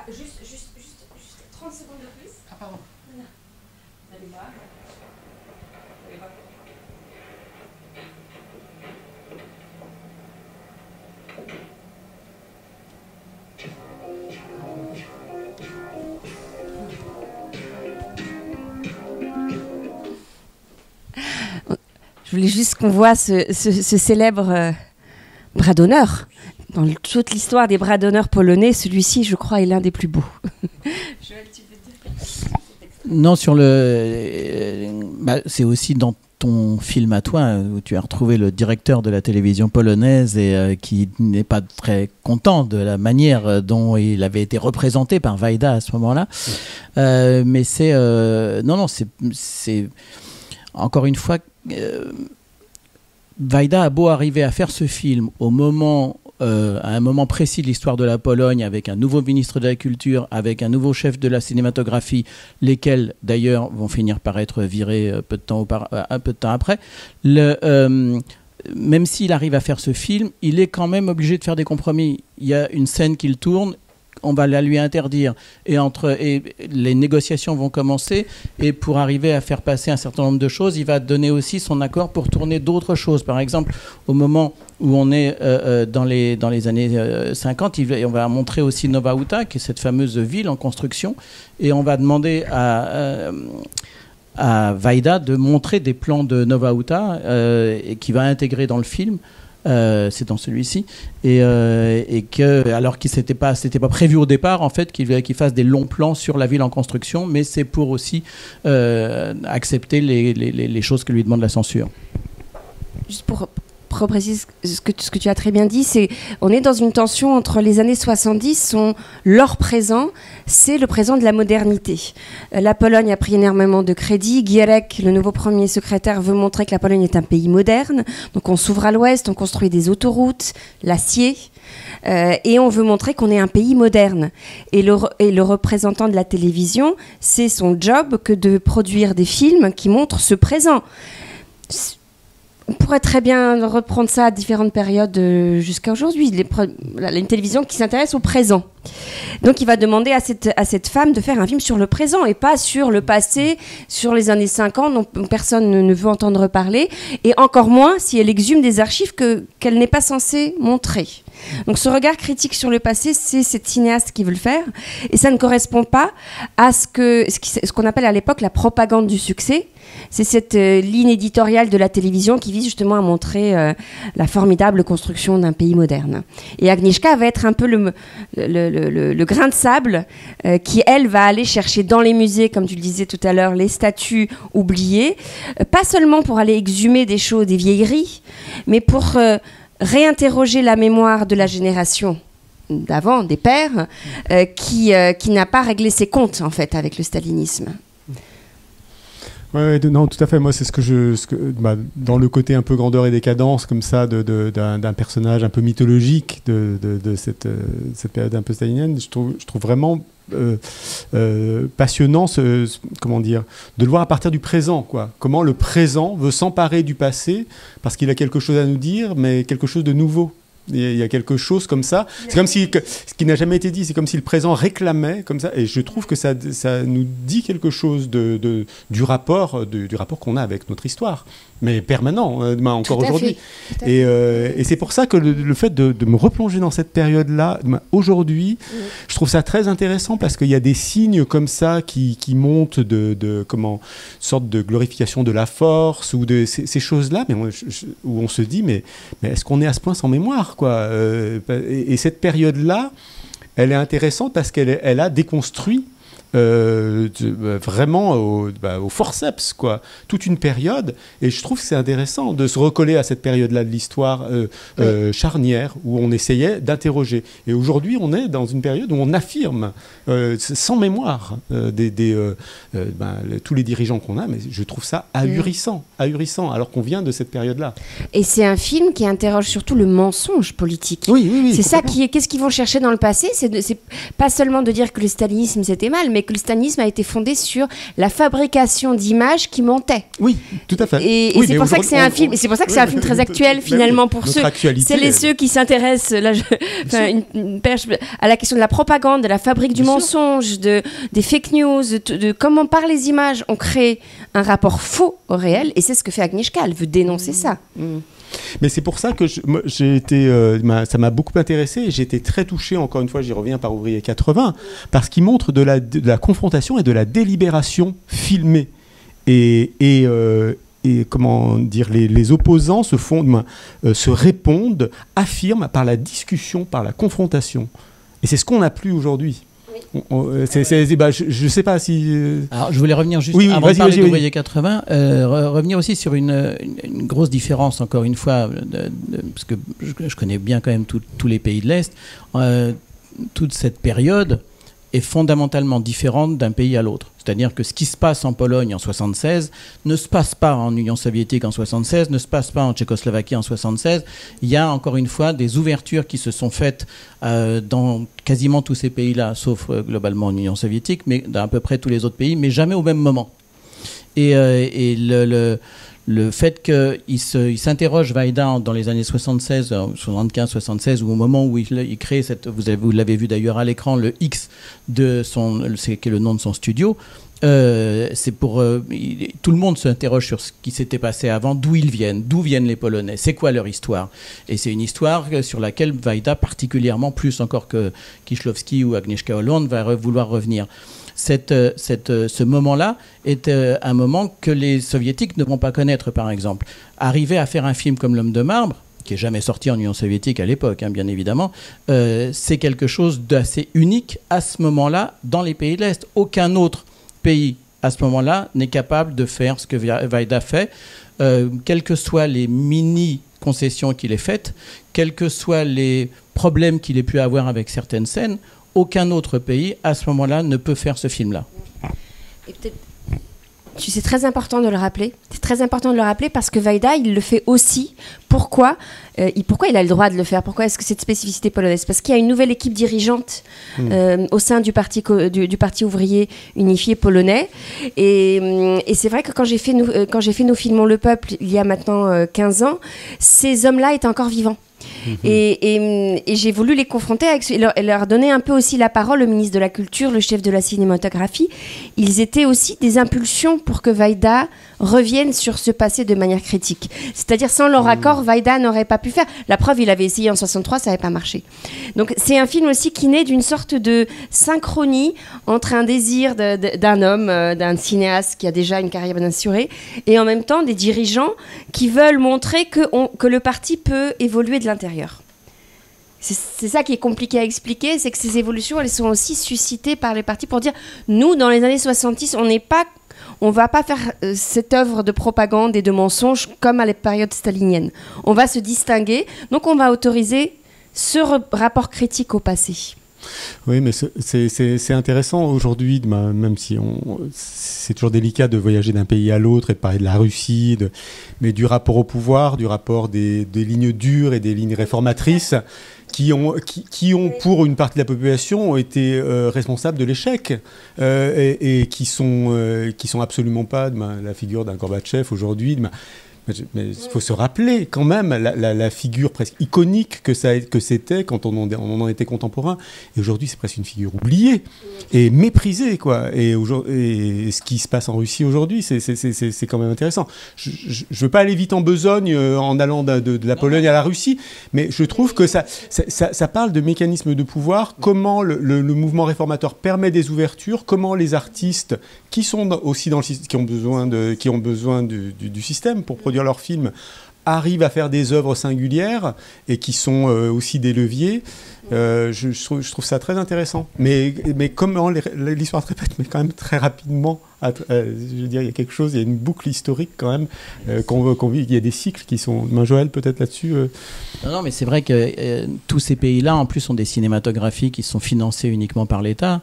Juste 30 secondes de plus. Ah, pardon. Voilà. Allez voir. Allez voir. Je voulais juste qu'on voit ce célèbre bras d'honneur. Dans toute l'histoire des bras d'honneur polonais, celui-ci, je crois, est l'un des plus beaux. Non, c'est aussi dans ton film à toi, où tu as retrouvé le directeur de la télévision polonaise et qui n'est pas très content de la manière dont il avait été représenté par Vaïda à ce moment-là. Mais c'est... c'est... Encore une fois... Vaïda a beau arriver à faire ce film au moment à un moment précis de l'histoire de la Pologne, avec un nouveau ministre de la Culture, avec un nouveau chef de la cinématographie, lesquels d'ailleurs vont finir par être virés un peu de temps après. Même s'il arrive à faire ce film, il est quand même obligé de faire des compromis. Il y a une scène qu'il tourne, on va la lui interdire, et les négociations vont commencer, et pour arriver à faire passer un certain nombre de choses, il va donner aussi son accord pour tourner d'autres choses. Par exemple, au moment où on est dans les années 50, on va montrer aussi Nowa Huta, qui est cette fameuse ville en construction, et on va demander à Wajda de montrer des plans de Nowa Huta et qui va intégrer dans le film. C'est dans celui-ci, et que, alors que c'était pas prévu au départ en fait qu'il fasse des longs plans sur la ville en construction, mais c'est pour aussi accepter les choses que lui demande la censure. Juste pour repréciser ce que tu as très bien dit, c'est on est dans une tension entre les années 70, leur présent, c'est le présent de la modernité. La Pologne a pris énormément de crédit. Gierek, le nouveau premier secrétaire, veut montrer que la Pologne est un pays moderne. Donc on s'ouvre à l'ouest, on construit des autoroutes, l'acier. Et on veut montrer qu'on est un pays moderne. Et le représentant de la télévision, c'est son job que de produire des films qui montrent ce présent. On pourrait très bien reprendre ça à différentes périodes jusqu'à aujourd'hui. Une télévision qui s'intéresse au présent. Donc il va demander à cette femme de faire un film sur le présent et pas sur le passé, sur les années 50 dont personne ne veut entendre parler, et encore moins si elle exhume des archives qu'elle n'est pas censée montrer. Donc ce regard critique sur le passé, c'est cette cinéaste qui veut le faire, et ça ne correspond pas à ce qu'on appelle à l'époque la propagande du succès. C'est cette ligne éditoriale de la télévision qui vise justement à montrer la formidable construction d'un pays moderne. Et Agnieszka va être un peu le grain de sable qui, elle, va aller chercher dans les musées, comme tu le disais tout à l'heure, les statues oubliées, pas seulement pour aller exhumer des choses, des vieilleries, mais pour réinterroger la mémoire de la génération d'avant, des pères, qui n'a pas réglé ses comptes, en fait, avec le stalinisme. Ouais, non, tout à fait. Moi, c'est dans le côté un peu grandeur et décadence, comme ça, d'un personnage un peu mythologique de cette période un peu stalinienne, je trouve vraiment passionnant, comment dire, de le voir à partir du présent, quoi. Comment le présent veut s'emparer du passé parce qu'il a quelque chose à nous dire, mais quelque chose de nouveau. Il y a quelque chose comme ça. C'est comme si, ce qui n'a jamais été dit, c'est comme si le présent réclamait comme ça. Et je trouve que ça nous dit quelque chose du rapport qu'on a avec notre histoire, mais permanent, encore aujourd'hui. Et c'est pour ça que le fait de me replonger dans cette période-là, aujourd'hui, je trouve ça très intéressant parce qu'il y a des signes comme ça qui montent une sorte de glorification de la force ou de ces choses-là, mais où on se dit, mais est-ce qu'on est à ce point sans mémoire, quoi. Et cette période-là, elle est intéressante parce qu'elle a déconstruit vraiment au forceps, quoi, toute une période. Et je trouve que c'est intéressant de se recoller à cette période-là de l'histoire charnière où on essayait d'interroger. Et aujourd'hui, on est dans une période où on affirme sans mémoire tous les dirigeants qu'on a, mais je trouve ça ahurissant, alors qu'on vient de cette période-là. Et c'est un film qui interroge surtout le mensonge politique. Oui, c'est ça qu'est-ce qu'ils vont chercher dans le passé, c'est pas seulement de dire que le stalinisme c'était mal, mais que le stalinisme a été fondé sur la fabrication d'images qui mentaient. Oui, tout à fait. Et c'est pour ça que c'est un film, et c'est pour ça que c'est un film très actuel finalement pour ceux qui s'intéressent à la question de la propagande, de la fabrique du mensonge, des fake news, de comment par les images on crée un rapport faux au réel, et c'est ce que fait Agnieszka, elle veut dénoncer ça. Mais c'est pour ça que j'ai été, ça m'a beaucoup intéressé et j'ai été très touché, encore une fois, j'y reviens par Ouvrier 80, parce qu'il montre de la confrontation et de la délibération filmée. Et comment dire, les opposants se répondent, affirment par la discussion, par la confrontation. Et c'est ce qu'on n'a plus aujourd'hui. Je ne sais pas si... Alors, je voulais revenir juste avant de parler d'Ouvrier 80, revenir aussi sur une grosse différence, encore une fois, parce que je connais bien quand même tous les pays de l'Est. Toute cette période est fondamentalement différente d'un pays à l'autre. C'est-à-dire que ce qui se passe en Pologne en 1976 ne se passe pas en Union soviétique en 1976, ne se passe pas en Tchécoslovaquie en 1976. Il y a encore une fois des ouvertures qui se sont faites dans quasiment tous ces pays-là, sauf globalement en Union soviétique, mais dans à peu près tous les autres pays, mais jamais au même moment. Et le fait qu'il s'interroge, Vaida, dans les années 76, 75, 76, ou au moment où il crée vous l'avez vu d'ailleurs à l'écran, le X c'est le nom de son studio, c'est pour tout le monde s'interroge sur ce qui s'était passé avant, d'où viennent les Polonais, c'est quoi leur histoire, et c'est une histoire sur laquelle Vaida particulièrement, plus encore que Kieślowski ou Agnieszka Holland, va vouloir revenir. Ce moment-là est un moment que les soviétiques ne vont pas connaître, par exemple. Arriver à faire un film comme L'Homme de marbre, qui n'est jamais sorti en Union soviétique à l'époque, hein, bien évidemment, c'est quelque chose d'assez unique à ce moment-là dans les pays de l'Est. Aucun autre pays à ce moment-là n'est capable de faire ce que Vaida fait, quelles que soient les mini-concessions qu'il ait faites, quels que soient les problèmes qu'il ait pu avoir avec certaines scènes. Aucun autre pays, à ce moment-là, ne peut faire ce film-là. Et peut-être, c'est très important de le rappeler. C'est très important de le rappeler parce que Vaida, il le fait aussi. Pourquoi il a le droit de le faire? Pourquoi est-ce que cette spécificité polonaise? Parce qu'il y a une nouvelle équipe dirigeante au sein du parti ouvrier unifié polonais. Et c'est vrai que quand j'ai fait Nous filmons le peuple, il y a maintenant 15 ans, ces hommes-là étaient encore vivants. Et j'ai voulu les confronter et leur donner un peu aussi la parole, le ministre de la Culture, le chef de la cinématographie. Ils étaient aussi des impulsions pour que Vaida revienne sur ce passé de manière critique. C'est-à-dire, sans leur accord, Vaida n'aurait pas pu faire. La preuve, il avait essayé en 63, ça n'avait pas marché. Donc c'est un film aussi qui naît d'une sorte de synchronie entre un désir d'un homme, d'un cinéaste qui a déjà une carrière bien assurée, et en même temps des dirigeants qui veulent montrer que le parti peut évoluer de l'intérieur. C'est ça qui est compliqué à expliquer, c'est que ces évolutions, elles sont aussi suscitées par les partis pour dire, nous, dans les années 70, on va pas faire cette œuvre de propagande et de mensonges comme à la période stalinienne. On va se distinguer, donc on va autoriser ce rapport critique au passé. Oui, mais c'est intéressant aujourd'hui, même si c'est toujours délicat de voyager d'un pays à l'autre et de parler de la Russie, mais du rapport au pouvoir, du rapport des lignes dures et des lignes réformatrices qui ont pour une partie de la population ont été responsables de l'échec et qui sont absolument pas la figure d'un Gorbatchev aujourd'hui. Mais il faut se rappeler quand même la figure presque iconique que c'était quand on en était contemporain. Et aujourd'hui, c'est presque une figure oubliée et méprisée, quoi. Et ce qui se passe en Russie aujourd'hui, c'est quand même intéressant. Je ne veux pas aller vite en besogne en allant de la Pologne à la Russie, mais je trouve que ça parle de mécanismes de pouvoir, comment le mouvement réformateur permet des ouvertures, comment les artistes qui sont aussi dans le système, qui ont besoin du système pour produire leurs films, arrivent à faire des œuvres singulières et qui sont aussi des leviers. Je trouve ça très intéressant. Mais comment l'histoire se répète, mais quand même très rapidement. Je veux dire, il y a quelque chose, il y a une boucle historique quand même qu'on vit. Il y a des cycles qui sont. Joël, peut-être là-dessus. Non, mais c'est vrai que tous ces pays-là, en plus, ont des cinématographies qui sont financées uniquement par l'État.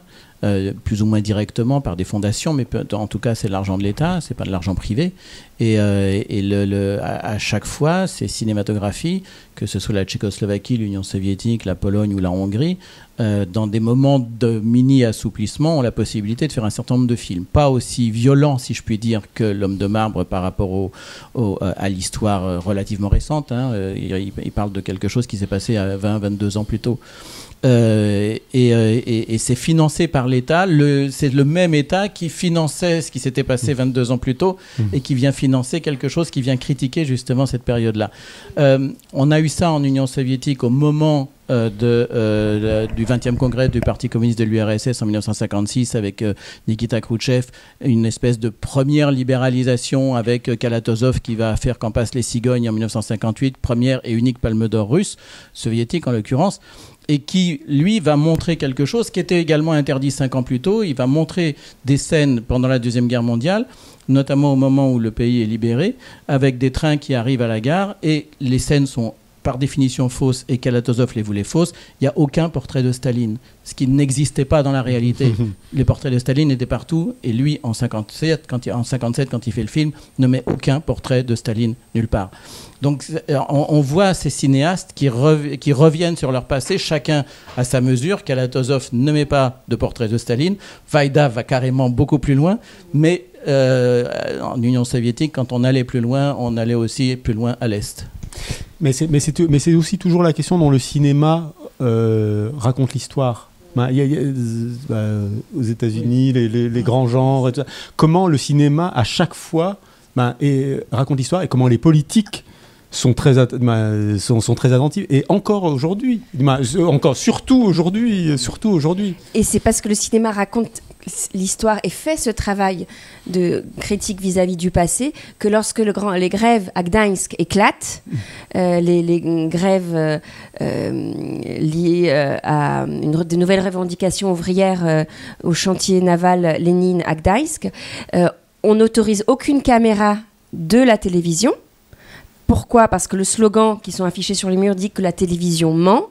Plus ou moins directement par des fondations, mais en tout cas c'est de l'argent de l'État, c'est pas de l'argent privé. Et à chaque fois, ces cinématographies, que ce soit la Tchécoslovaquie, l'Union soviétique, la Pologne ou la Hongrie, dans des moments de mini-assouplissement, ont la possibilité de faire un certain nombre de films. Pas aussi violents, si je puis dire, que L'Homme de marbre par rapport à l'histoire relativement récente. Hein. Il parle de quelque chose qui s'est passé à 20-22 ans plus tôt. Et c'est financé par l'État. C'est le même État qui finançait ce qui s'était passé 22 ans plus tôt et qui vient financer quelque chose qui vient critiquer justement cette période-là. On a eu ça en Union soviétique au moment du 20e congrès du Parti communiste de l'URSS en 1956 avec Nikita Khrouchtchev, une espèce de première libéralisation avec Kalatozov qui va faire Quand passent les cigognes en 1958, première et unique palme d'or russe, soviétique en l'occurrence, et qui, lui, va montrer quelque chose qui était également interdit 5 ans plus tôt. Il va montrer des scènes pendant la Deuxième Guerre mondiale, notamment au moment où le pays est libéré, avec des trains qui arrivent à la gare, et les scènes sont par définition fausses et Kalatozov les voulait fausses, il n'y a aucun portrait de Staline, ce qui n'existait pas dans la réalité. Les portraits de Staline étaient partout, et lui, en 57, quand il fait le film, ne met aucun portrait de Staline nulle part. Donc on voit ces cinéastes qui reviennent sur leur passé, chacun à sa mesure. Kalatozov ne met pas de portrait de Staline, Vaïda va carrément beaucoup plus loin, mais en Union soviétique, quand on allait plus loin, on allait aussi plus loin à l'Est. Mais c'est aussi toujours la question dont le cinéma raconte l'histoire. Aux États-Unis, les grands genres, et tout ça. Comment le cinéma, à chaque fois, raconte l'histoire, et comment les politiques sont très attentifs. Et encore aujourd'hui, surtout aujourd'hui. Et c'est parce que le cinéma raconte l'histoire et fait ce travail de critique vis-à-vis du passé que lorsque les grèves à Gdańsk éclatent, les grèves liées à de nouvelles revendications ouvrières au chantier naval Lénine à Gdańsk, on n'autorise aucune caméra de la télévision. Pourquoi ? Parce que le slogan qui sont affichés sur les murs dit que la télévision ment.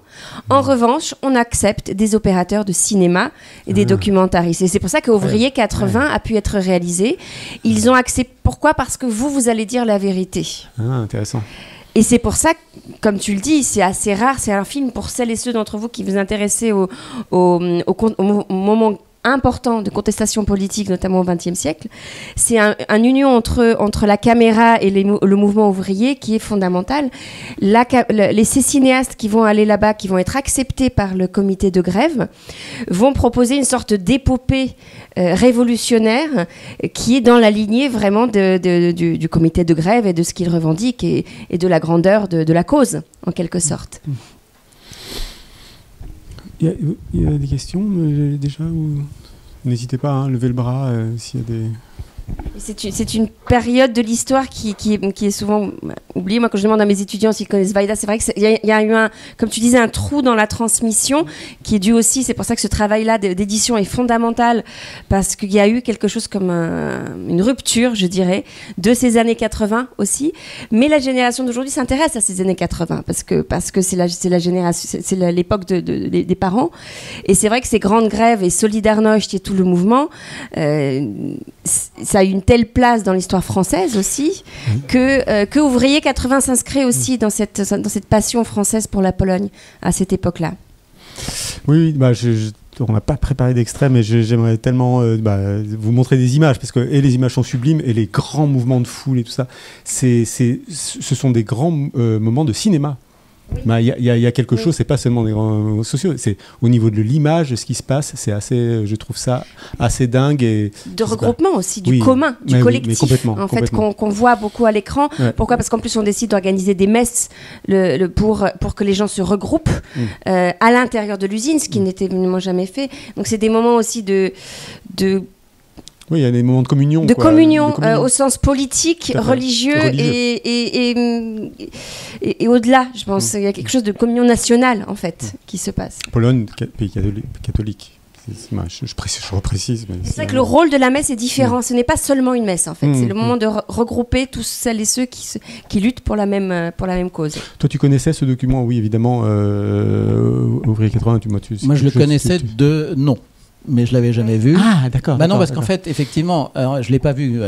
En revanche, on accepte des opérateurs de cinéma et des documentaristes. Et c'est pour ça qu'Ouvrier 80 a pu être réalisé. Ils ont accepté. Pourquoi ? Parce que vous allez dire la vérité. Intéressant. Et c'est pour ça que, comme tu le dis, c'est assez rare. C'est un film pour celles et ceux d'entre vous qui vous intéressez au moment important de contestation politique, notamment au XXe siècle. C'est une union entre la caméra et le mouvement ouvrier qui est fondamental. Ces cinéastes qui vont aller là-bas, qui vont être acceptés par le comité de grève, vont proposer une sorte d'épopée révolutionnaire qui est dans la lignée vraiment du comité de grève et de ce qu'il revendique et de la grandeur de la cause, en quelque sorte. Il y a des questions déjà n'hésitez pas à lever le bras s'il y a des... C'est une période de l'histoire qui est souvent oubliée. Moi, quand je demande à mes étudiants s'ils connaissent Vaïda, c'est vrai qu'il y a eu, comme tu disais, un trou dans la transmission qui est dû aussi, c'est pour ça que ce travail-là d'édition est fondamental, parce qu'il y a eu quelque chose comme une rupture, je dirais, de ces années 80 aussi. Mais la génération d'aujourd'hui s'intéresse à ces années 80, parce que c'est la génération, c'est l'époque des parents. Et c'est vrai que ces grandes grèves et Solidarność et tout le mouvement, ça a eu une telle place dans l'histoire française aussi que Ouvrier 80 s'inscrit aussi dans cette passion française pour la Pologne à cette époque-là. Oui, on n'a pas préparé d'extrait, mais j'aimerais tellement vous montrer des images, parce que les images sont sublimes et les grands mouvements de foule et tout ça, ce sont des grands moments de cinéma. Il y a quelque chose, c'est pas seulement des grands sociaux, c'est au niveau de l'image, ce qui se passe, c'est assez, je trouve ça assez dingue. Et de regroupement aussi, du commun, du collectif, complètement. Qu'on voit beaucoup à l'écran. Ouais. Pourquoi ? Parce qu'en plus on décide d'organiser des messes pour que les gens se regroupent à l'intérieur de l'usine, ce qui n'était jamais fait. Donc c'est des moments aussi de oui, il y a des moments de communion. De communion au sens politique, religieux. Et au-delà, je pense. Il y a quelque chose de communion nationale, en fait, qui se passe. Pologne, pays catholique. Je reprécise. C'est vrai que le rôle de la messe est différent. Ce n'est pas seulement une messe, en fait. C'est le moment de regrouper tous celles et ceux qui luttent pour la même cause. Toi, tu connaissais ce document ? Oui, évidemment. Ouvrier 80, moi, je le connaissais de nom. Mais je l'avais jamais vu. Ah, d'accord. Non, parce qu'en fait, effectivement, alors, je l'ai pas vu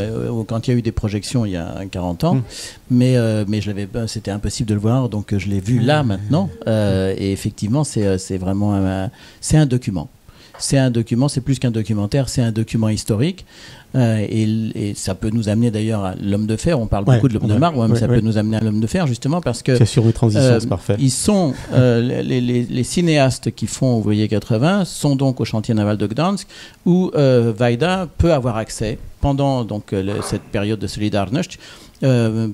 quand il y a eu des projections il y a 40 ans, mais c'était impossible de le voir, donc je l'ai vu là maintenant. Et effectivement, c'est vraiment c'est un document. C'est un document, c'est plus qu'un documentaire, c'est un document historique. Et ça peut nous amener d'ailleurs à l'homme de fer. On parle beaucoup de l'homme de marbre, mais ça peut nous amener à l'homme de fer, justement, parce que c'est sur une transition, c'est parfait. Ils sont les cinéastes qui font Ouvrier 80 sont donc au chantier naval de Gdańsk, où Vaïda peut avoir accès pendant cette période de Solidarność.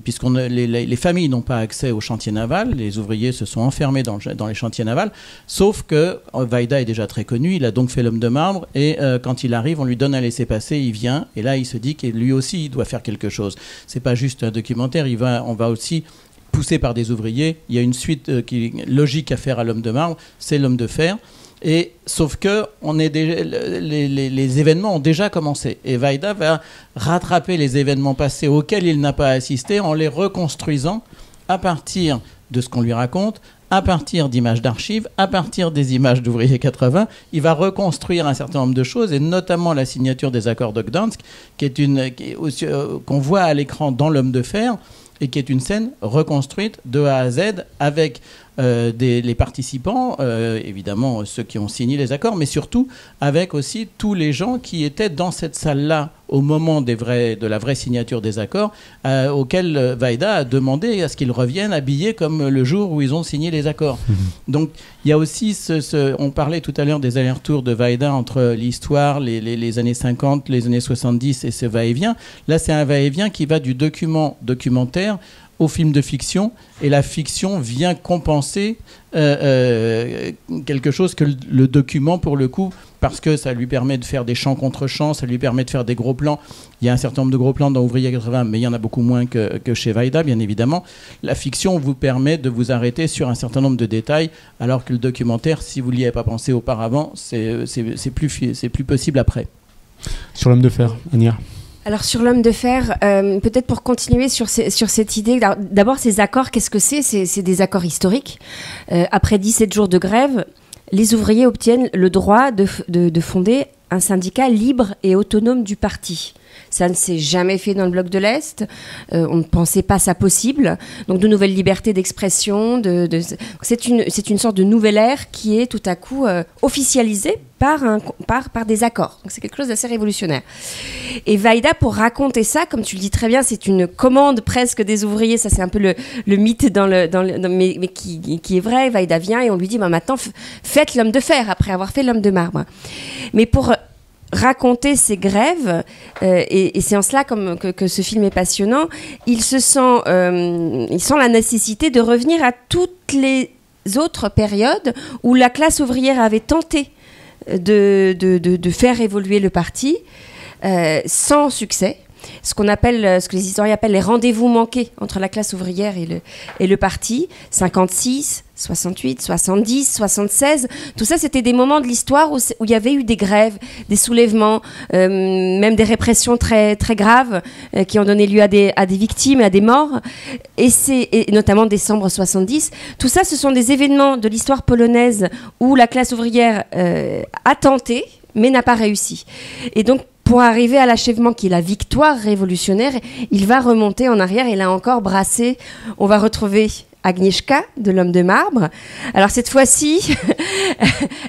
Puisque les familles n'ont pas accès au chantier naval, les ouvriers se sont enfermés dans les chantiers navals, sauf que Vaïda est déjà très connu, il a donc fait l'homme de marbre, et quand il arrive, on lui donne un laissez-passer, il vient, et là il se dit que lui aussi il doit faire quelque chose. C'est pas juste un documentaire, on va aussi poussé par des ouvriers, il y a une suite logique à faire à l'homme de marbre, c'est l'homme de fer. Et sauf que les événements ont déjà commencé, et Vaïda va rattraper les événements passés auxquels il n'a pas assisté en les reconstruisant à partir de ce qu'on lui raconte, à partir d'images d'archives, à partir des images d'ouvriers 80, il va reconstruire un certain nombre de choses, et notamment la signature des accords de Gdansk, qu'on voit à l'écran dans L'Homme de Fer, et qui est une scène reconstruite de A à Z avec les participants, évidemment ceux qui ont signé les accords, mais surtout avec aussi tous les gens qui étaient dans cette salle-là au moment de la vraie signature des accords, auxquels Vaida a demandé à ce qu'ils reviennent habillés comme le jour où ils ont signé les accords. Donc il y a aussi on parlait tout à l'heure des allers-retours de Vaida entre l'histoire, les années 50, les années 70 et ce va-et-vient. Là, c'est un va-et-vient qui va du documentaire au film de fiction, et la fiction vient compenser quelque chose que le document, pour le coup, parce que ça lui permet de faire des champs contre champs, ça lui permet de faire des gros plans. Il y a un certain nombre de gros plans dans Ouvrier 80, mais il y en a beaucoup moins que chez Vaida, bien évidemment. La fiction vous permet de vous arrêter sur un certain nombre de détails, alors que le documentaire, si vous n'y avez pas pensé auparavant, c'est plus possible après. Sur L'Homme de Fer, Ania. Alors sur L'Homme de Fer, peut-être pour continuer sur cette idée, d'abord ces accords, qu'est-ce que c'est ? C'est des accords historiques. Après 17 jours de grève, les ouvriers obtiennent le droit de fonder un syndicat libre et autonome du parti. Ça ne s'est jamais fait dans le bloc de l'Est. On ne pensait pas ça possible. Donc de nouvelles libertés d'expression. C'est une sorte de nouvelle ère qui est tout à coup officialisée par des accords. Donc c'est quelque chose d'assez révolutionnaire. Et Vaida, pour raconter ça, comme tu le dis très bien, c'est une commande presque des ouvriers. Ça, c'est un peu le mythe mais qui est vrai. Vaida vient et on lui dit maintenant, faites L'Homme de Fer après avoir fait L'Homme de Marbre. Mais pour raconter ces grèves, et c'est en cela que ce film est passionnant, il sent la nécessité de revenir à toutes les autres périodes où la classe ouvrière avait tenté de faire évoluer le parti sans succès. Ce que les historiens appellent les rendez-vous manqués entre la classe ouvrière et le parti, 56, 68, 70, 76, tout ça c'était des moments de l'histoire où il y avait eu des grèves, des soulèvements, même des répressions très, très graves qui ont donné lieu à des victimes, à des morts, et notamment décembre 70. Tout ça, ce sont des événements de l'histoire polonaise où la classe ouvrière a tenté, mais n'a pas réussi. Et donc, pour arriver à l'achèvement qui est la victoire révolutionnaire, il va remonter en arrière et là encore brasser. On va retrouver Agnieszka de L'Homme de Marbre. Alors cette fois-ci,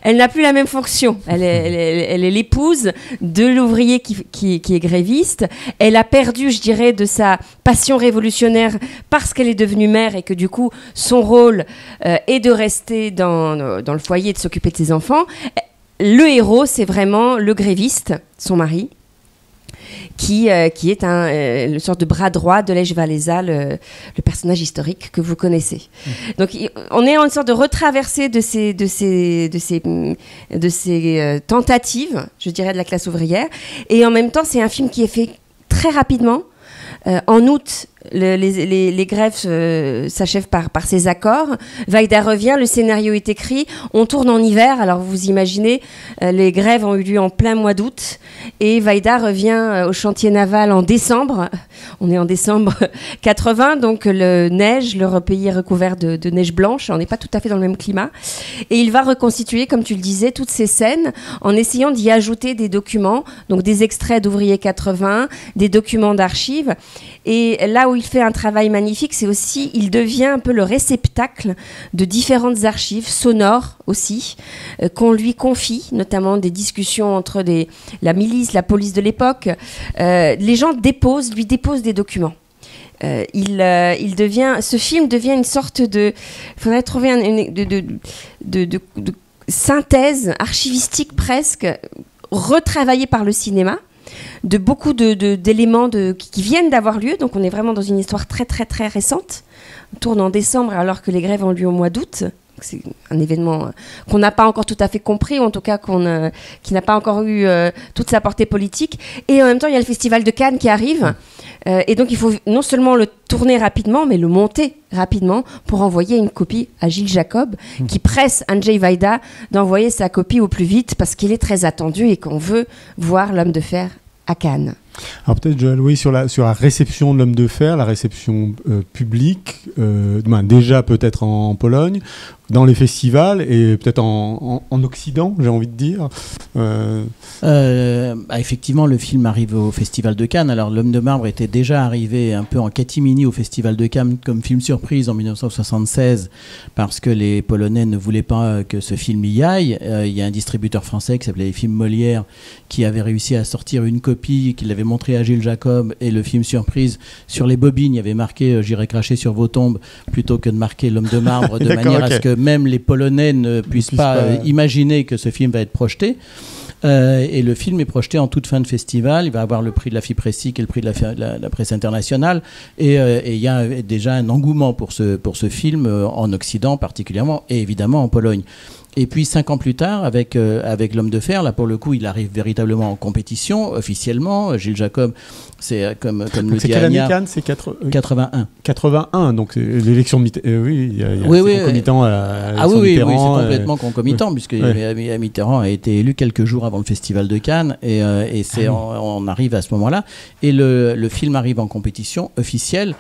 elle n'a plus la même fonction. Elle est l'épouse de l'ouvrier qui est gréviste. Elle a perdu, je dirais, de sa passion révolutionnaire parce qu'elle est devenue mère et que du coup, son rôle est de rester dans le foyer et de s'occuper de ses enfants. Le héros, c'est vraiment le gréviste, son mari, qui est une sorte de bras droit de Lech Walesa, le personnage historique que vous connaissez. Donc, on est en une sorte de retraversée de ces tentatives, je dirais, de la classe ouvrière. Et en même temps, c'est un film qui est fait très rapidement. En août, les grèves s'achèvent par ces accords. Vaida revient, le scénario est écrit, on tourne en hiver. Alors vous imaginez, les grèves ont eu lieu en plein mois d'août et Vaida revient au chantier naval en décembre. On est en décembre 80, donc le pays est recouvert de neige blanche. On n'est pas tout à fait dans le même climat. Et il va reconstituer, comme tu le disais, toutes ces scènes en essayant d'y ajouter des documents, donc des extraits d'Ouvrier 80, des documents d'archives. Et là où il fait un travail magnifique, c'est aussi, il devient un peu le réceptacle de différentes archives sonores aussi, qu'on lui confie, notamment des discussions entre la milice, la police de l'époque. Les gens lui déposent des documents. Ce film devient une sorte de... Il faudrait trouver de synthèse archivistique presque, retravaillée par le cinéma, de beaucoup d'éléments qui viennent d'avoir lieu. Donc on est vraiment dans une histoire très très très récente. On tourne en décembre alors que les grèves ont lieu au mois d'août. C'est un événement qu'on n'a pas encore tout à fait compris, ou en tout cas qui n'a pas encore eu toute sa portée politique. Et en même temps, il y a le Festival de Cannes qui arrive. Et donc il faut non seulement le tourner rapidement, mais le monter rapidement pour envoyer une copie à Gilles Jacob, qui presse Andrzej Wajda d'envoyer sa copie au plus vite parce qu'il est très attendu et qu'on veut voir L'Homme de Fer à Cannes. Alors peut-être, Joël, oui, sur la réception de l'homme de fer, la réception publique, déjà peut-être en Pologne, dans les festivals et peut-être en Occident, j'ai envie de dire. Effectivement, le film arrive au Festival de Cannes. Alors, L'Homme de marbre était déjà arrivé un peu en catimini au Festival de Cannes comme film surprise en 1976 parce que les Polonais ne voulaient pas que ce film y aille. Il y a un distributeur français qui s'appelait les Films Molière qui avait réussi à sortir une copie qu'il avait montré à Gilles Jacob et le film surprise sur les bobines, il y avait marqué j'irai cracher sur vos tombes plutôt que de marquer L'Homme de marbre de manière à ce que même les Polonais ne puissent pas imaginer que ce film va être projeté. Et le film est projeté en toute fin de festival. Il va avoir le prix de la FIPRESSI, qui est le prix de la presse internationale. Et il y a déjà un engouement pour ce film en Occident particulièrement, et évidemment en Pologne. Et puis 5 ans plus tard, avec L'Homme de fer, là pour le coup, il arrive véritablement en compétition officiellement. Gilles Jacob, c'est comme le dit Agnès. Cannes, c'est 81. 81, donc l'élection de Mitterrand. Oui, il y a concomitant à oui, Mitterrand. C'est complètement concomitant puisque Mitterrand a été élu quelques jours avant le Festival de Cannes et on arrive à ce moment-là. Et le film arrive en compétition officielle.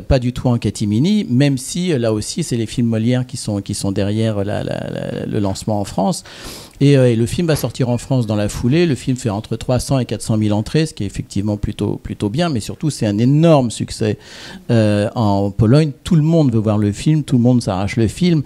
Pas du tout en catimini, même si là aussi c'est les films Molière qui sont derrière le lancement en France. Et le film va sortir en France dans la foulée. Le film fait entre 300 et 400 000 entrées, ce qui est effectivement plutôt bien, mais surtout c'est un énorme succès en Pologne. Tout le monde veut voir le film, tout le monde s'arrache le film.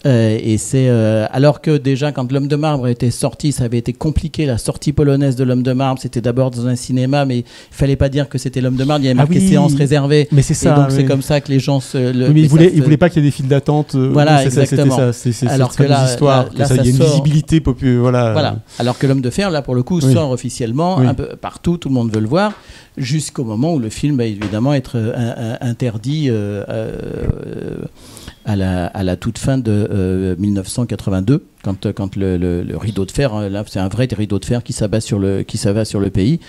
Et c'est alors que déjà quand L'Homme de marbre était sorti, ça avait été compliqué. La sortie polonaise de L'Homme de marbre, c'était d'abord dans un cinéma, mais il fallait pas dire que c'était L'Homme de marbre. Il y avait marqué séance réservée. Mais c'est ça. Et donc c'est comme ça que les gens mais ils voulaient pas qu'il y ait des files d'attente. Voilà, exactement. C'est alors que là, il y a une visibilité populaire. Voilà. Alors que L'Homme de fer, là pour le coup, sort officiellement un peu partout. Tout le monde veut le voir. Jusqu'au moment où le film va évidemment être interdit à la toute fin de 1982, quand le rideau de fer, là c'est un vrai rideau de fer qui s'abat sur le pays.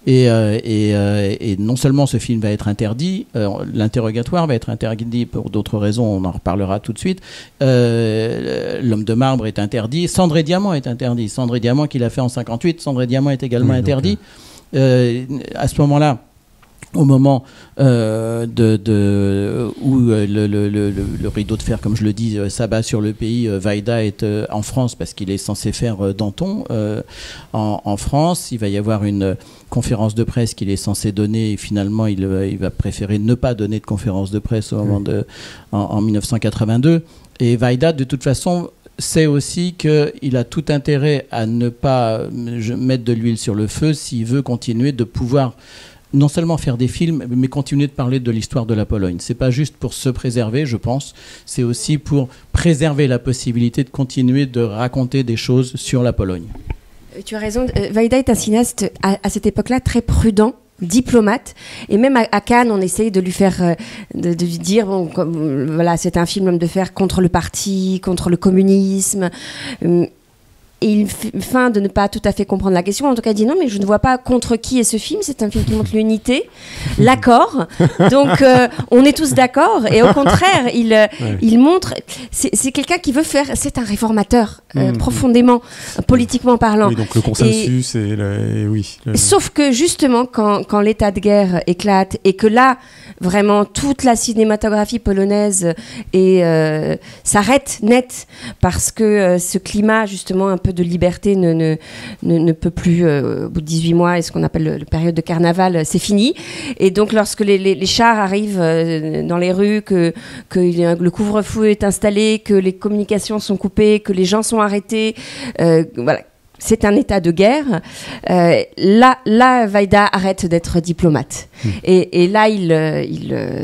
Et non seulement ce film va être interdit, l'interrogatoire va être interdit pour d'autres raisons, on en reparlera tout de suite. L'Homme de marbre est interdit, Cendre et Diamant est interdit. Cendre et Diamant qu'il a fait en 58, Cendre et Diamant est également interdit. À ce moment-là, au moment où le rideau de fer, comme je le dis, s'abat sur le pays, Wajda est en France parce qu'il est censé faire Danton en France. Il va y avoir une conférence de presse qu'il est censé donner et finalement il va préférer ne pas donner de conférence de presse au moment en 1982. Et Wajda, de toute façon, sait aussi qu'il a tout intérêt à ne pas mettre de l'huile sur le feu s'il veut continuer de pouvoir non seulement faire des films, mais continuer de parler de l'histoire de la Pologne. C'est pas juste pour se préserver, je pense, c'est aussi pour préserver la possibilité de continuer de raconter des choses sur la Pologne. Tu as raison, Wajda est un cinéaste à cette époque-là très prudent, diplomate, et même à Cannes on essaye de lui faire de lui dire bon, voilà, c'est un film L'Homme de fer contre le parti, contre le communisme, et il feint de ne pas tout à fait comprendre la question. En tout cas, il dit non, mais je ne vois pas contre qui est ce film. C'est un film qui montre l'unité, l'accord. Donc, on est tous d'accord. Et au contraire, il montre. C'est quelqu'un qui veut faire. C'est un réformateur, profondément, politiquement parlant. Oui, donc le consensus Sauf que justement, quand l'état de guerre éclate et que là, vraiment, toute la cinématographie polonaise s'arrête net parce que ce climat, justement, un peu de liberté ne peut plus, au bout de 18 mois, et ce qu'on appelle la période de carnaval, c'est fini. Et donc, lorsque les chars arrivent dans les rues, que le couvre-feu est installé, que les communications sont coupées, que les gens sont arrêtés, voilà. C'est un état de guerre. Là, Wajda arrête d'être diplomate. Et là,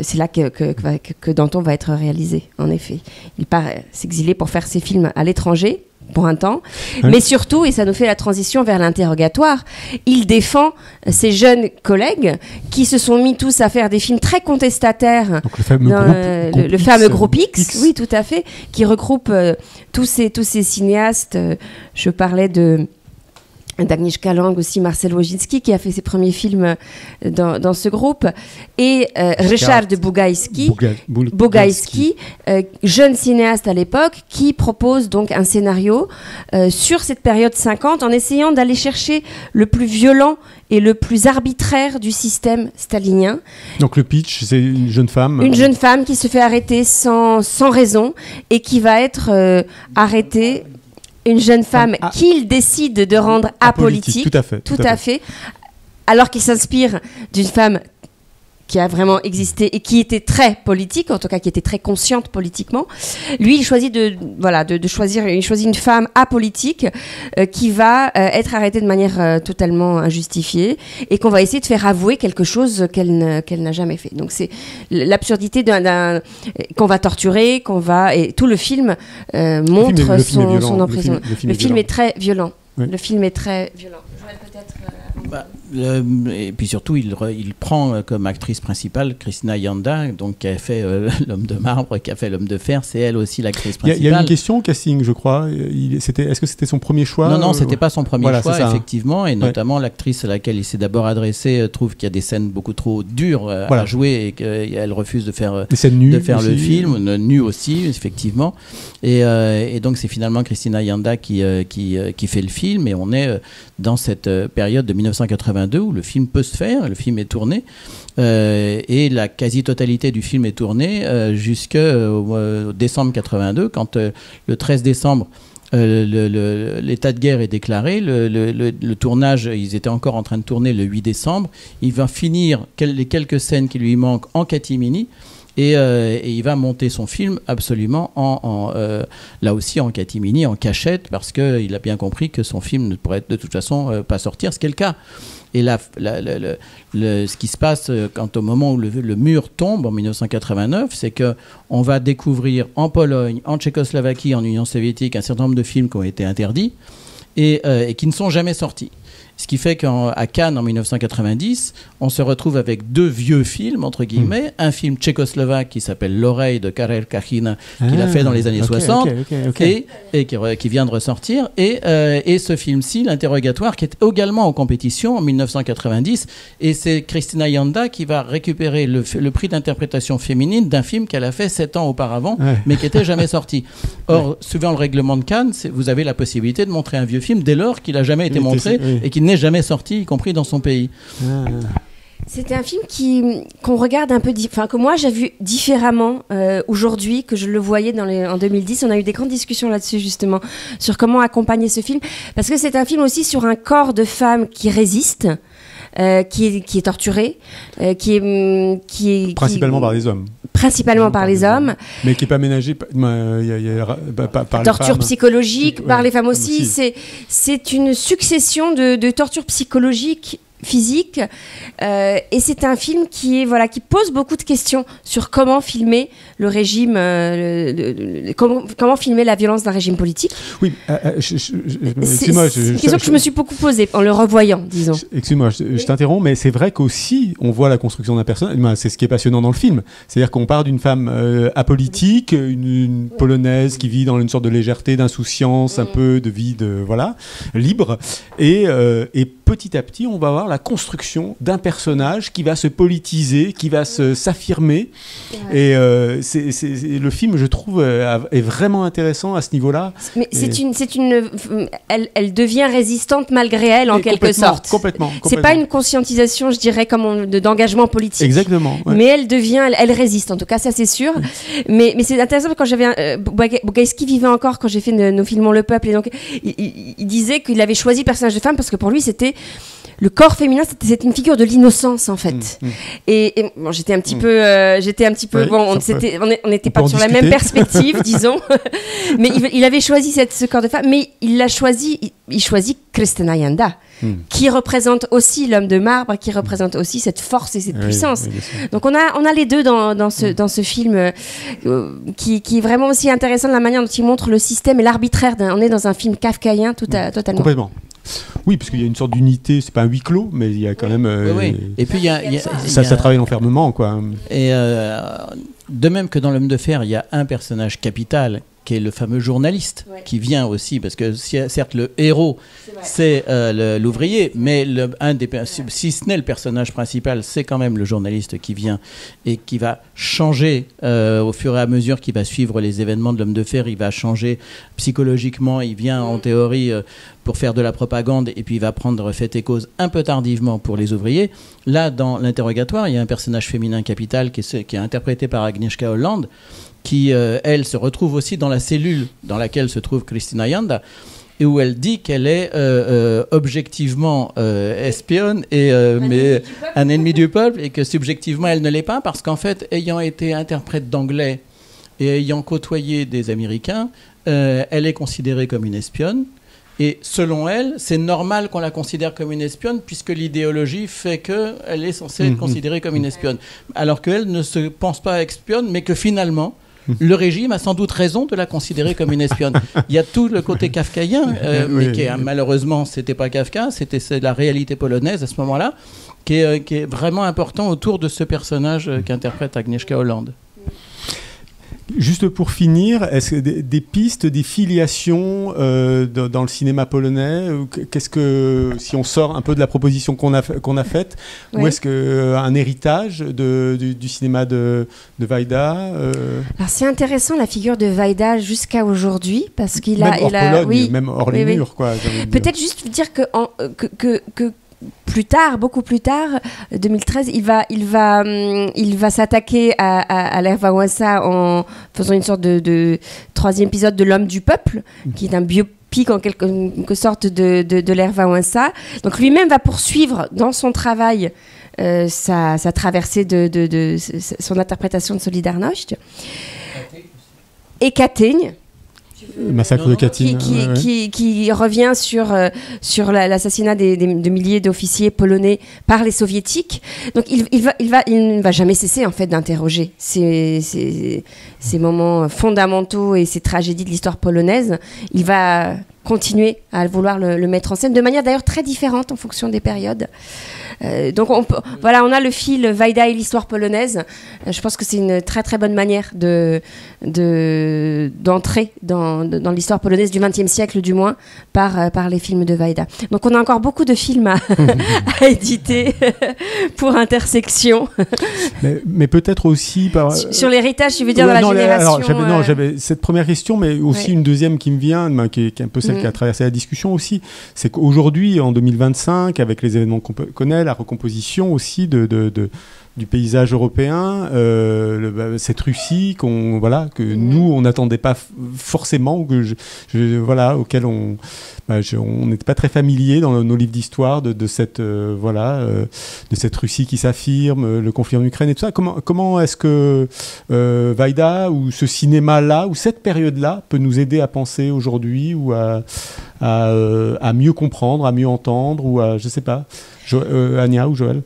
c'est là que Danton va être réalisé, en effet. Il part s'exiler pour faire ses films à l'étranger, pour un temps. Mais surtout, et ça nous fait la transition vers l'interrogatoire, il défend ses jeunes collègues qui se sont mis tous à faire des films très contestataires. Donc le fameux groupe X, oui, tout à fait, qui regroupe tous ces cinéastes. Je parlais de d'Agnieszka Lang aussi, Marcel Wojcicki qui a fait ses premiers films dans ce groupe, et Ryszard Bugajski, jeune cinéaste à l'époque, qui propose donc un scénario sur cette période 50 en essayant d'aller chercher le plus violent et le plus arbitraire du système stalinien. Donc le pitch, c'est une jeune femme. Une jeune femme qui se fait arrêter sans raison et qui va être arrêtée. Une jeune femme qu'il décide de rendre apolitique. Tout à fait. Alors qu'il s'inspire d'une femme qui a vraiment existé et qui était très politique, en tout cas qui était très consciente politiquement. Lui, il choisit choisir une femme apolitique qui va être arrêtée de manière totalement injustifiée et qu'on va essayer de faire avouer quelque chose qu'elle n'a jamais fait. Donc c'est l'absurdité qu'on va torturer, et tout le film montre son emprisonnement. Le film est très violent. Oui. Le film est très violent. Joël, peut-être. Et puis surtout, il prend comme actrice principale Christina Yanda, donc qui a fait L'Homme de marbre, qui a fait L'Homme de fer. C'est elle aussi l'actrice principale. Il y a une question au casting, je crois. Est-ce que c'était son premier choix? Non, c'était pas son premier choix, effectivement. Et notamment, l'actrice à laquelle il s'est d'abord adressé trouve qu'il y a des scènes beaucoup trop dures à jouer et qu'elle refuse de faire le film, nues aussi, effectivement. Et donc, c'est finalement Christina Yanda qui fait le film. Et on est dans cette période de 1982 où le film peut se faire, le film est tourné et la quasi-totalité du film est tournée jusqu'au décembre 82 quand le 13 décembre l'état de guerre est déclaré, le tournage, ils étaient encore en train de tourner le 8 décembre, il va finir les quelques scènes qui lui manquent en catimini. Et il va monter son film absolument là aussi en catimini, en cachette, parce qu'il a bien compris que son film ne pourrait de toute façon pas sortir, ce qui est le cas. Et là, ce qui se passe au moment où le mur tombe en 1989, c'est qu'on va découvrir en Pologne, en Tchécoslovaquie, en Union soviétique, un certain nombre de films qui ont été interdits et qui ne sont jamais sortis. Ce qui fait qu'à Cannes, en 1990, on se retrouve avec deux vieux films, entre guillemets. Un film tchécoslovaque qui s'appelle L'Oreille de Karel Kachin, qu'il a fait dans les années 60, et qui vient de ressortir. Et ce film-ci, L'Interrogatoire, qui est également en compétition en 1990. Et c'est Christina Yanda qui va récupérer le prix d'interprétation féminine d'un film qu'elle a fait 7 ans auparavant, mais qui n'était jamais sorti. Or, suivant le règlement de Cannes, vous avez la possibilité de montrer un vieux film dès lors qu'il n'a jamais été montré et qu'il n'est jamais sorti, y compris dans son pays. C'était un film qu'on regarde un peu, que moi j'ai vu différemment aujourd'hui que je le voyais en 2010. On a eu des grandes discussions là-dessus justement, sur comment accompagner ce film, parce que c'est un film aussi sur un corps de femme qui résiste, qui est torturé, principalement par les hommes. Principalement par les hommes. Mais qui n'est pas ménagé par les torture femmes. Psychologique, par les femmes aussi. C'est une succession de tortures psychologiques, physiques. Et c'est un film qui pose beaucoup de questions sur comment filmer le régime, comment filmer la violence d'un régime politique. Oui, excuse-moi. C'est une question que je me suis beaucoup posée en le revoyant, disons. Excuse-moi, je t'interromps, mais c'est vrai qu'aussi, on voit la construction d'un personnage. C'est ce qui est passionnant dans le film. C'est-à-dire qu'on part d'une femme apolitique, une Polonaise qui vit dans une sorte de légèreté, d'insouciance, un peu de vie libre. Et petit à petit, on va avoir la construction d'un personnage qui va se politiser, qui va s'affirmer. Et le film, je trouve, est vraiment intéressant à ce niveau-là. Mais elle devient résistante malgré elle, en quelque sorte. Complètement. C'est pas une conscientisation, je dirais, d'engagement politique. Exactement. Ouais. Mais elle résiste, en tout cas, ça c'est sûr. Mais c'est intéressant, quand j'avais Bugajski vivait encore quand j'ai fait Nous filmons le peuple, et donc il disait qu'il avait choisi le personnage de femme parce que pour lui c'était le corps féminin, c'était une figure de l'innocence en fait. Et bon, j'étais un petit peu on n'était pas sur la même perspective, disons. Mais il avait choisi ce corps de femme, mais il choisit Christina Yanda, qui représente aussi l'homme de marbre, qui représente aussi cette force et cette puissance. Oui, donc on a les deux dans ce film qui est vraiment aussi intéressant de la manière dont il montre le système et l'arbitraire. On est dans un film kafkaïen totalement. Complètement. Oui, parce qu'il y a une sorte d'unité, c'est pas un huis clos, mais il y a quand même. Et puis ça travaille l'enfermement, quoi. Et de même que dans L'Homme de fer, il y a un personnage capital qui est le fameux journaliste, qui vient aussi, parce que certes le héros c'est l'ouvrier, mais si ce n'est le personnage principal, c'est quand même le journaliste qui vient et qui va changer au fur et à mesure qu'il va suivre les événements de l'homme de fer. Il va changer psychologiquement, il vient en théorie pour faire de la propagande, et puis il va prendre fait et cause un peu tardivement pour les ouvriers. Là, dans l'interrogatoire, il y a un personnage féminin capital qui est interprété par Agnieszka Holland, qui, elle, se retrouve aussi dans la cellule dans laquelle se trouve Christina Yanda, et où elle dit qu'elle est objectivement espionne, mais un ennemi du peuple, et que subjectivement, elle ne l'est pas, parce qu'en fait, ayant été interprète d'anglais et ayant côtoyé des Américains, elle est considérée comme une espionne. Et selon elle, c'est normal qu'on la considère comme une espionne, puisque l'idéologie fait qu'elle est censée être considérée comme une espionne. Alors qu'elle ne se pense pas espionne, mais que finalement, le régime a sans doute raison de la considérer comme une espionne. Il y a tout le côté kafkaïen, mais qui est, malheureusement, c'était pas Kafka, c'est la réalité polonaise à ce moment-là, qui est vraiment important autour de ce personnage qu'interprète Agnieszka Holland. Juste pour finir, est-ce que des pistes, des filiations dans le cinéma polonais, si on sort un peu de la proposition qu'on a faite, ou est-ce qu'un héritage du cinéma de Wajda Alors c'est intéressant la figure de Wajda jusqu'à aujourd'hui, parce qu'il a... Même hors les murs, quoi. Peut-être juste dire que plus tard, beaucoup plus tard, 2013, il va s'attaquer à Lech Wałęsa en faisant une sorte de troisième épisode de L'Homme du Peuple, qui est un biopic en quelque sorte de Lech Wałęsa. Donc lui-même va poursuivre dans son travail sa traversée de son interprétation de Solidarność. Et Katyń. Le massacre de Katyń. Qui revient sur l'assassinat de milliers d'officiers polonais par les soviétiques. Donc il ne va jamais cesser en fait d'interroger ces moments fondamentaux et ces tragédies de l'histoire polonaise. Il va continuer à vouloir le mettre en scène de manière d'ailleurs très différente en fonction des périodes. Donc on a le fil Wajda et l'histoire polonaise. Je pense que c'est une très très bonne manière d'entrer dans l'histoire polonaise du XXe siècle du moins par les films de Wajda. Donc on a encore beaucoup de films à éditer pour Intersection. Mais peut-être aussi sur l'héritage, tu veux dire, dans la génération. J'avais cette première question, mais aussi une deuxième qui me vient, qui est un peu celle qui a traversé la discussion aussi, c'est qu'aujourd'hui, en 2025, avec les événements qu'on connaît, la recomposition aussi du paysage européen, cette Russie que nous on n'attendait pas forcément, auquel on n'était pas très familier dans nos livres d'histoire de cette Russie qui s'affirme, le conflit en Ukraine et tout ça. Comment est-ce que Wajda ou ce cinéma-là ou cette période-là peut nous aider à penser aujourd'hui ou à mieux comprendre, à mieux entendre, ou à, je sais pas, Ania ou Joël?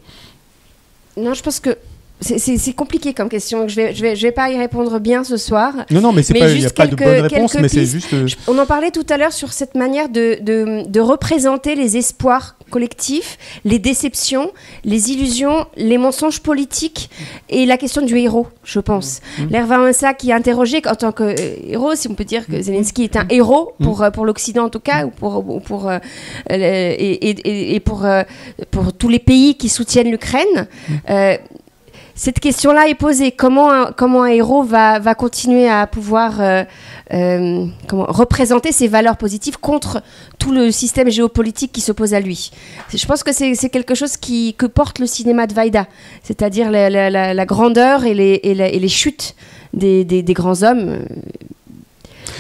Non, je pense que c'est compliqué comme question. Je vais pas y répondre bien ce soir. Non, mais il n'y a pas de bonne réponse, mais c'est juste... On en parlait tout à l'heure sur cette manière de représenter les espoirs collectifs, les déceptions, les illusions, les mensonges politiques et la question du héros, je pense. Lech Wałęsa qui est interrogé en tant que héros, si on peut dire que Zelensky est un héros pour l'Occident en tout cas, ou pour tous les pays qui soutiennent l'Ukraine. Cette question-là est posée. Comment un héros va continuer à pouvoir représenter ses valeurs positives contre tout le système géopolitique qui s'oppose à lui? Je pense que c'est quelque chose que porte le cinéma de Wajda, c'est-à-dire la grandeur et les chutes des grands hommes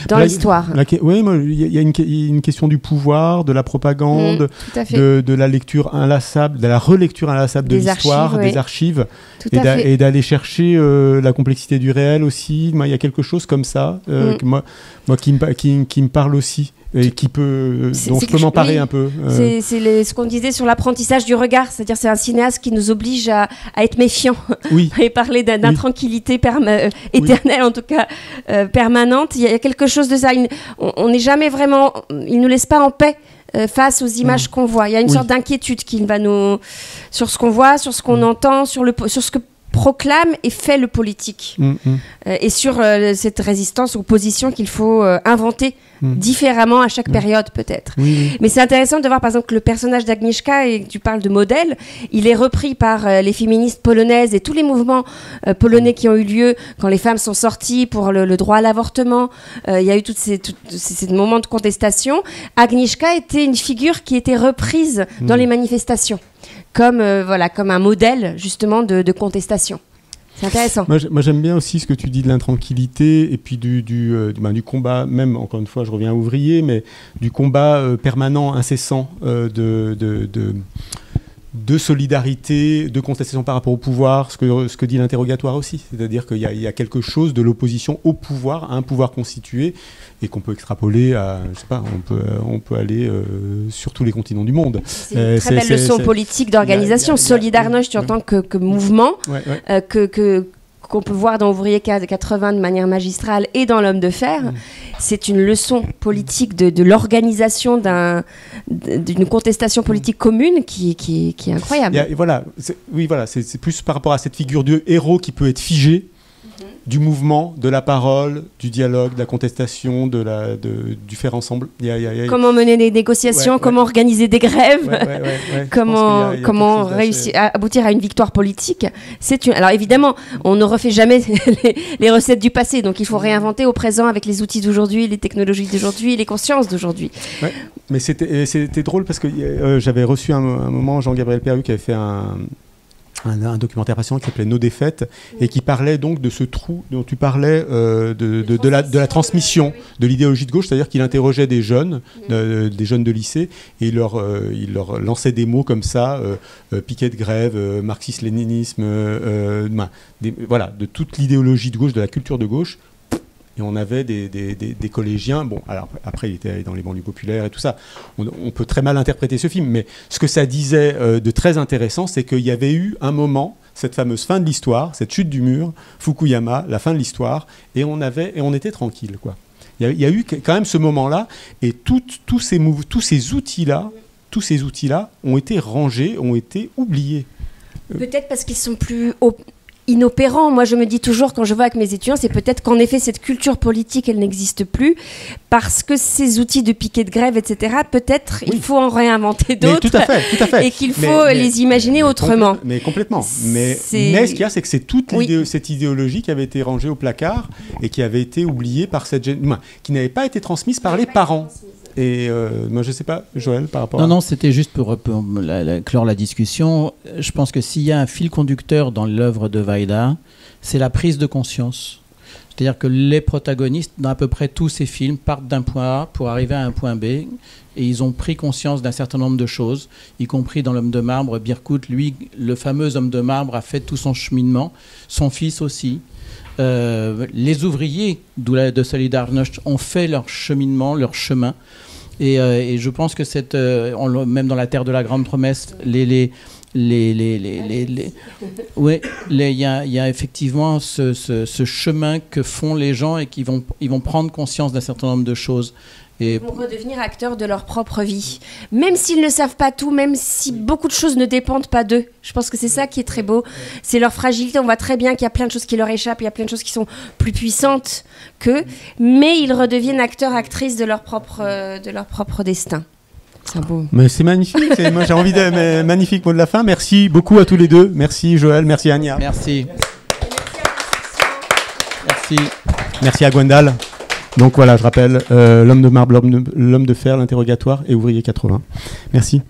dans l'histoire. Oui, il y a une question du pouvoir, de la propagande, de la lecture inlassable, de la relecture inlassable de l'histoire, des archives, et d'aller chercher la complexité du réel aussi. Il y a quelque chose comme ça qui me parle aussi. Et dont je peux m'emparer un peu. C'est ce qu'on disait sur l'apprentissage du regard, c'est-à-dire c'est un cinéaste qui nous oblige à être méfiant et parler d'intranquillité éternelle, en tout cas permanente. Il y a quelque chose de ça. On n'est jamais vraiment... Il ne nous laisse pas en paix face aux images qu'on voit. Il y a une sorte d'inquiétude sur ce qu'on voit, sur ce qu'on entend, sur ce que proclame et fait le politique. Et sur cette résistance, opposition qu'il faut inventer différemment à chaque période peut-être. Mais c'est intéressant de voir par exemple que le personnage d'Agnieszka, et tu parles de modèle, il est repris par les féministes polonaises et tous les mouvements polonais qui ont eu lieu quand les femmes sont sorties pour le droit à l'avortement. Il y a eu tous ces moments de contestation. Agnieszka était une figure qui était reprise dans les manifestations comme un modèle justement de contestation. C'est intéressant. Moi, j'aime bien aussi ce que tu dis de l'intranquillité et puis du combat, même, encore une fois, je reviens à Ouvrier, mais du combat permanent, incessant de solidarité, de contestation par rapport au pouvoir, ce que dit l'interrogatoire aussi. C'est-à-dire qu'il y a quelque chose de l'opposition au pouvoir, à un pouvoir constitué, et qu'on peut extrapoler à, je sais pas, on peut aller sur tous les continents du monde. C'est une très belle leçon politique d'organisation. Solidarność en tant que mouvement, qu'on peut voir dans Ouvrier 80 de manière magistrale et dans L'Homme de Fer, c'est une leçon politique de l'organisation d'une contestation politique commune qui est incroyable. C'est plus par rapport à cette figure de héros qui peut être figé, du mouvement, de la parole, du dialogue, de la contestation, du faire ensemble. Comment mener des négociations, comment organiser des grèves, comment réussir à aboutir à une victoire politique. Alors évidemment, on ne refait jamais les recettes du passé, donc il faut réinventer au présent avec les outils d'aujourd'hui, les technologies d'aujourd'hui, les consciences d'aujourd'hui. Ouais. Mais c'était drôle parce que j'avais reçu un moment Jean-Gabriel Perru qui avait fait un documentaire passionnant qui s'appelait Nos défaites et qui parlait donc de ce trou dont tu parlais, de la transmission de l'idéologie de gauche, c'est-à-dire qu'il interrogeait des jeunes de lycée et il leur lançait des mots comme ça, piquet de grève, marxisme-léninisme, de toute l'idéologie de gauche, de la culture de gauche. Et on avait des collégiens, bon, alors après il était dans les banlieues populaires et tout ça, on peut très mal interpréter ce film, mais ce que ça disait de très intéressant, c'est qu'il y avait eu un moment, cette fameuse fin de l'histoire, cette chute du mur, Fukuyama, la fin de l'histoire, et on était tranquille, quoi. Il y a eu quand même ce moment-là, et tous ces outils-là ont été rangés, ont été oubliés. Peut-être parce qu'ils sont plus inopérant. Moi, je me dis toujours, quand je vois avec mes étudiants, c'est peut-être qu'en effet, cette culture politique, elle n'existe plus, parce que ces outils de piquet de grève, etc., peut-être il faut en réinventer d'autres. Tout à fait. Et qu'il faut les imaginer autrement. Mais complètement. Mais ce qu'il y a, c'est que c'est toute cette idéologie qui avait été rangée au placard et qui avait été oubliée par qui n'avait pas été transmise par les parents. Et moi, je ne sais pas, Joël, par rapport Non, c'était juste pour clore la discussion. Je pense que s'il y a un fil conducteur dans l'œuvre de Vaida, c'est la prise de conscience. C'est-à-dire que les protagonistes, dans à peu près tous ces films, partent d'un point A pour arriver à un point B, et ils ont pris conscience d'un certain nombre de choses, y compris dans L'Homme de marbre. Birkout, lui, le fameux homme de marbre, a fait tout son cheminement, son fils aussi. Les ouvriers de Solidarność ont fait leur cheminement, leur chemin, et je pense que même dans La Terre de la Grande Promesse, il y a effectivement ce chemin que font les gens et qu'ils vont prendre conscience d'un certain nombre de choses. Ils vont redevenir acteurs de leur propre vie. Même s'ils ne savent pas tout, même si beaucoup de choses ne dépendent pas d'eux. Je pense que c'est ça qui est très beau. C'est leur fragilité. On voit très bien qu'il y a plein de choses qui leur échappent, il y a plein de choses qui sont plus puissantes qu'eux, mais ils redeviennent acteurs, actrices de leur propre destin. C'est beau. Mais c'est magnifique. Moi, j'ai envie de... magnifique mot de la fin. Merci beaucoup à tous les deux. Merci Joël, merci Ania. Merci. Merci à Gwendal. Donc voilà, je rappelle, L'Homme de marbre, L'Homme de fer, l'interrogatoire et Ouvrier 80. Merci.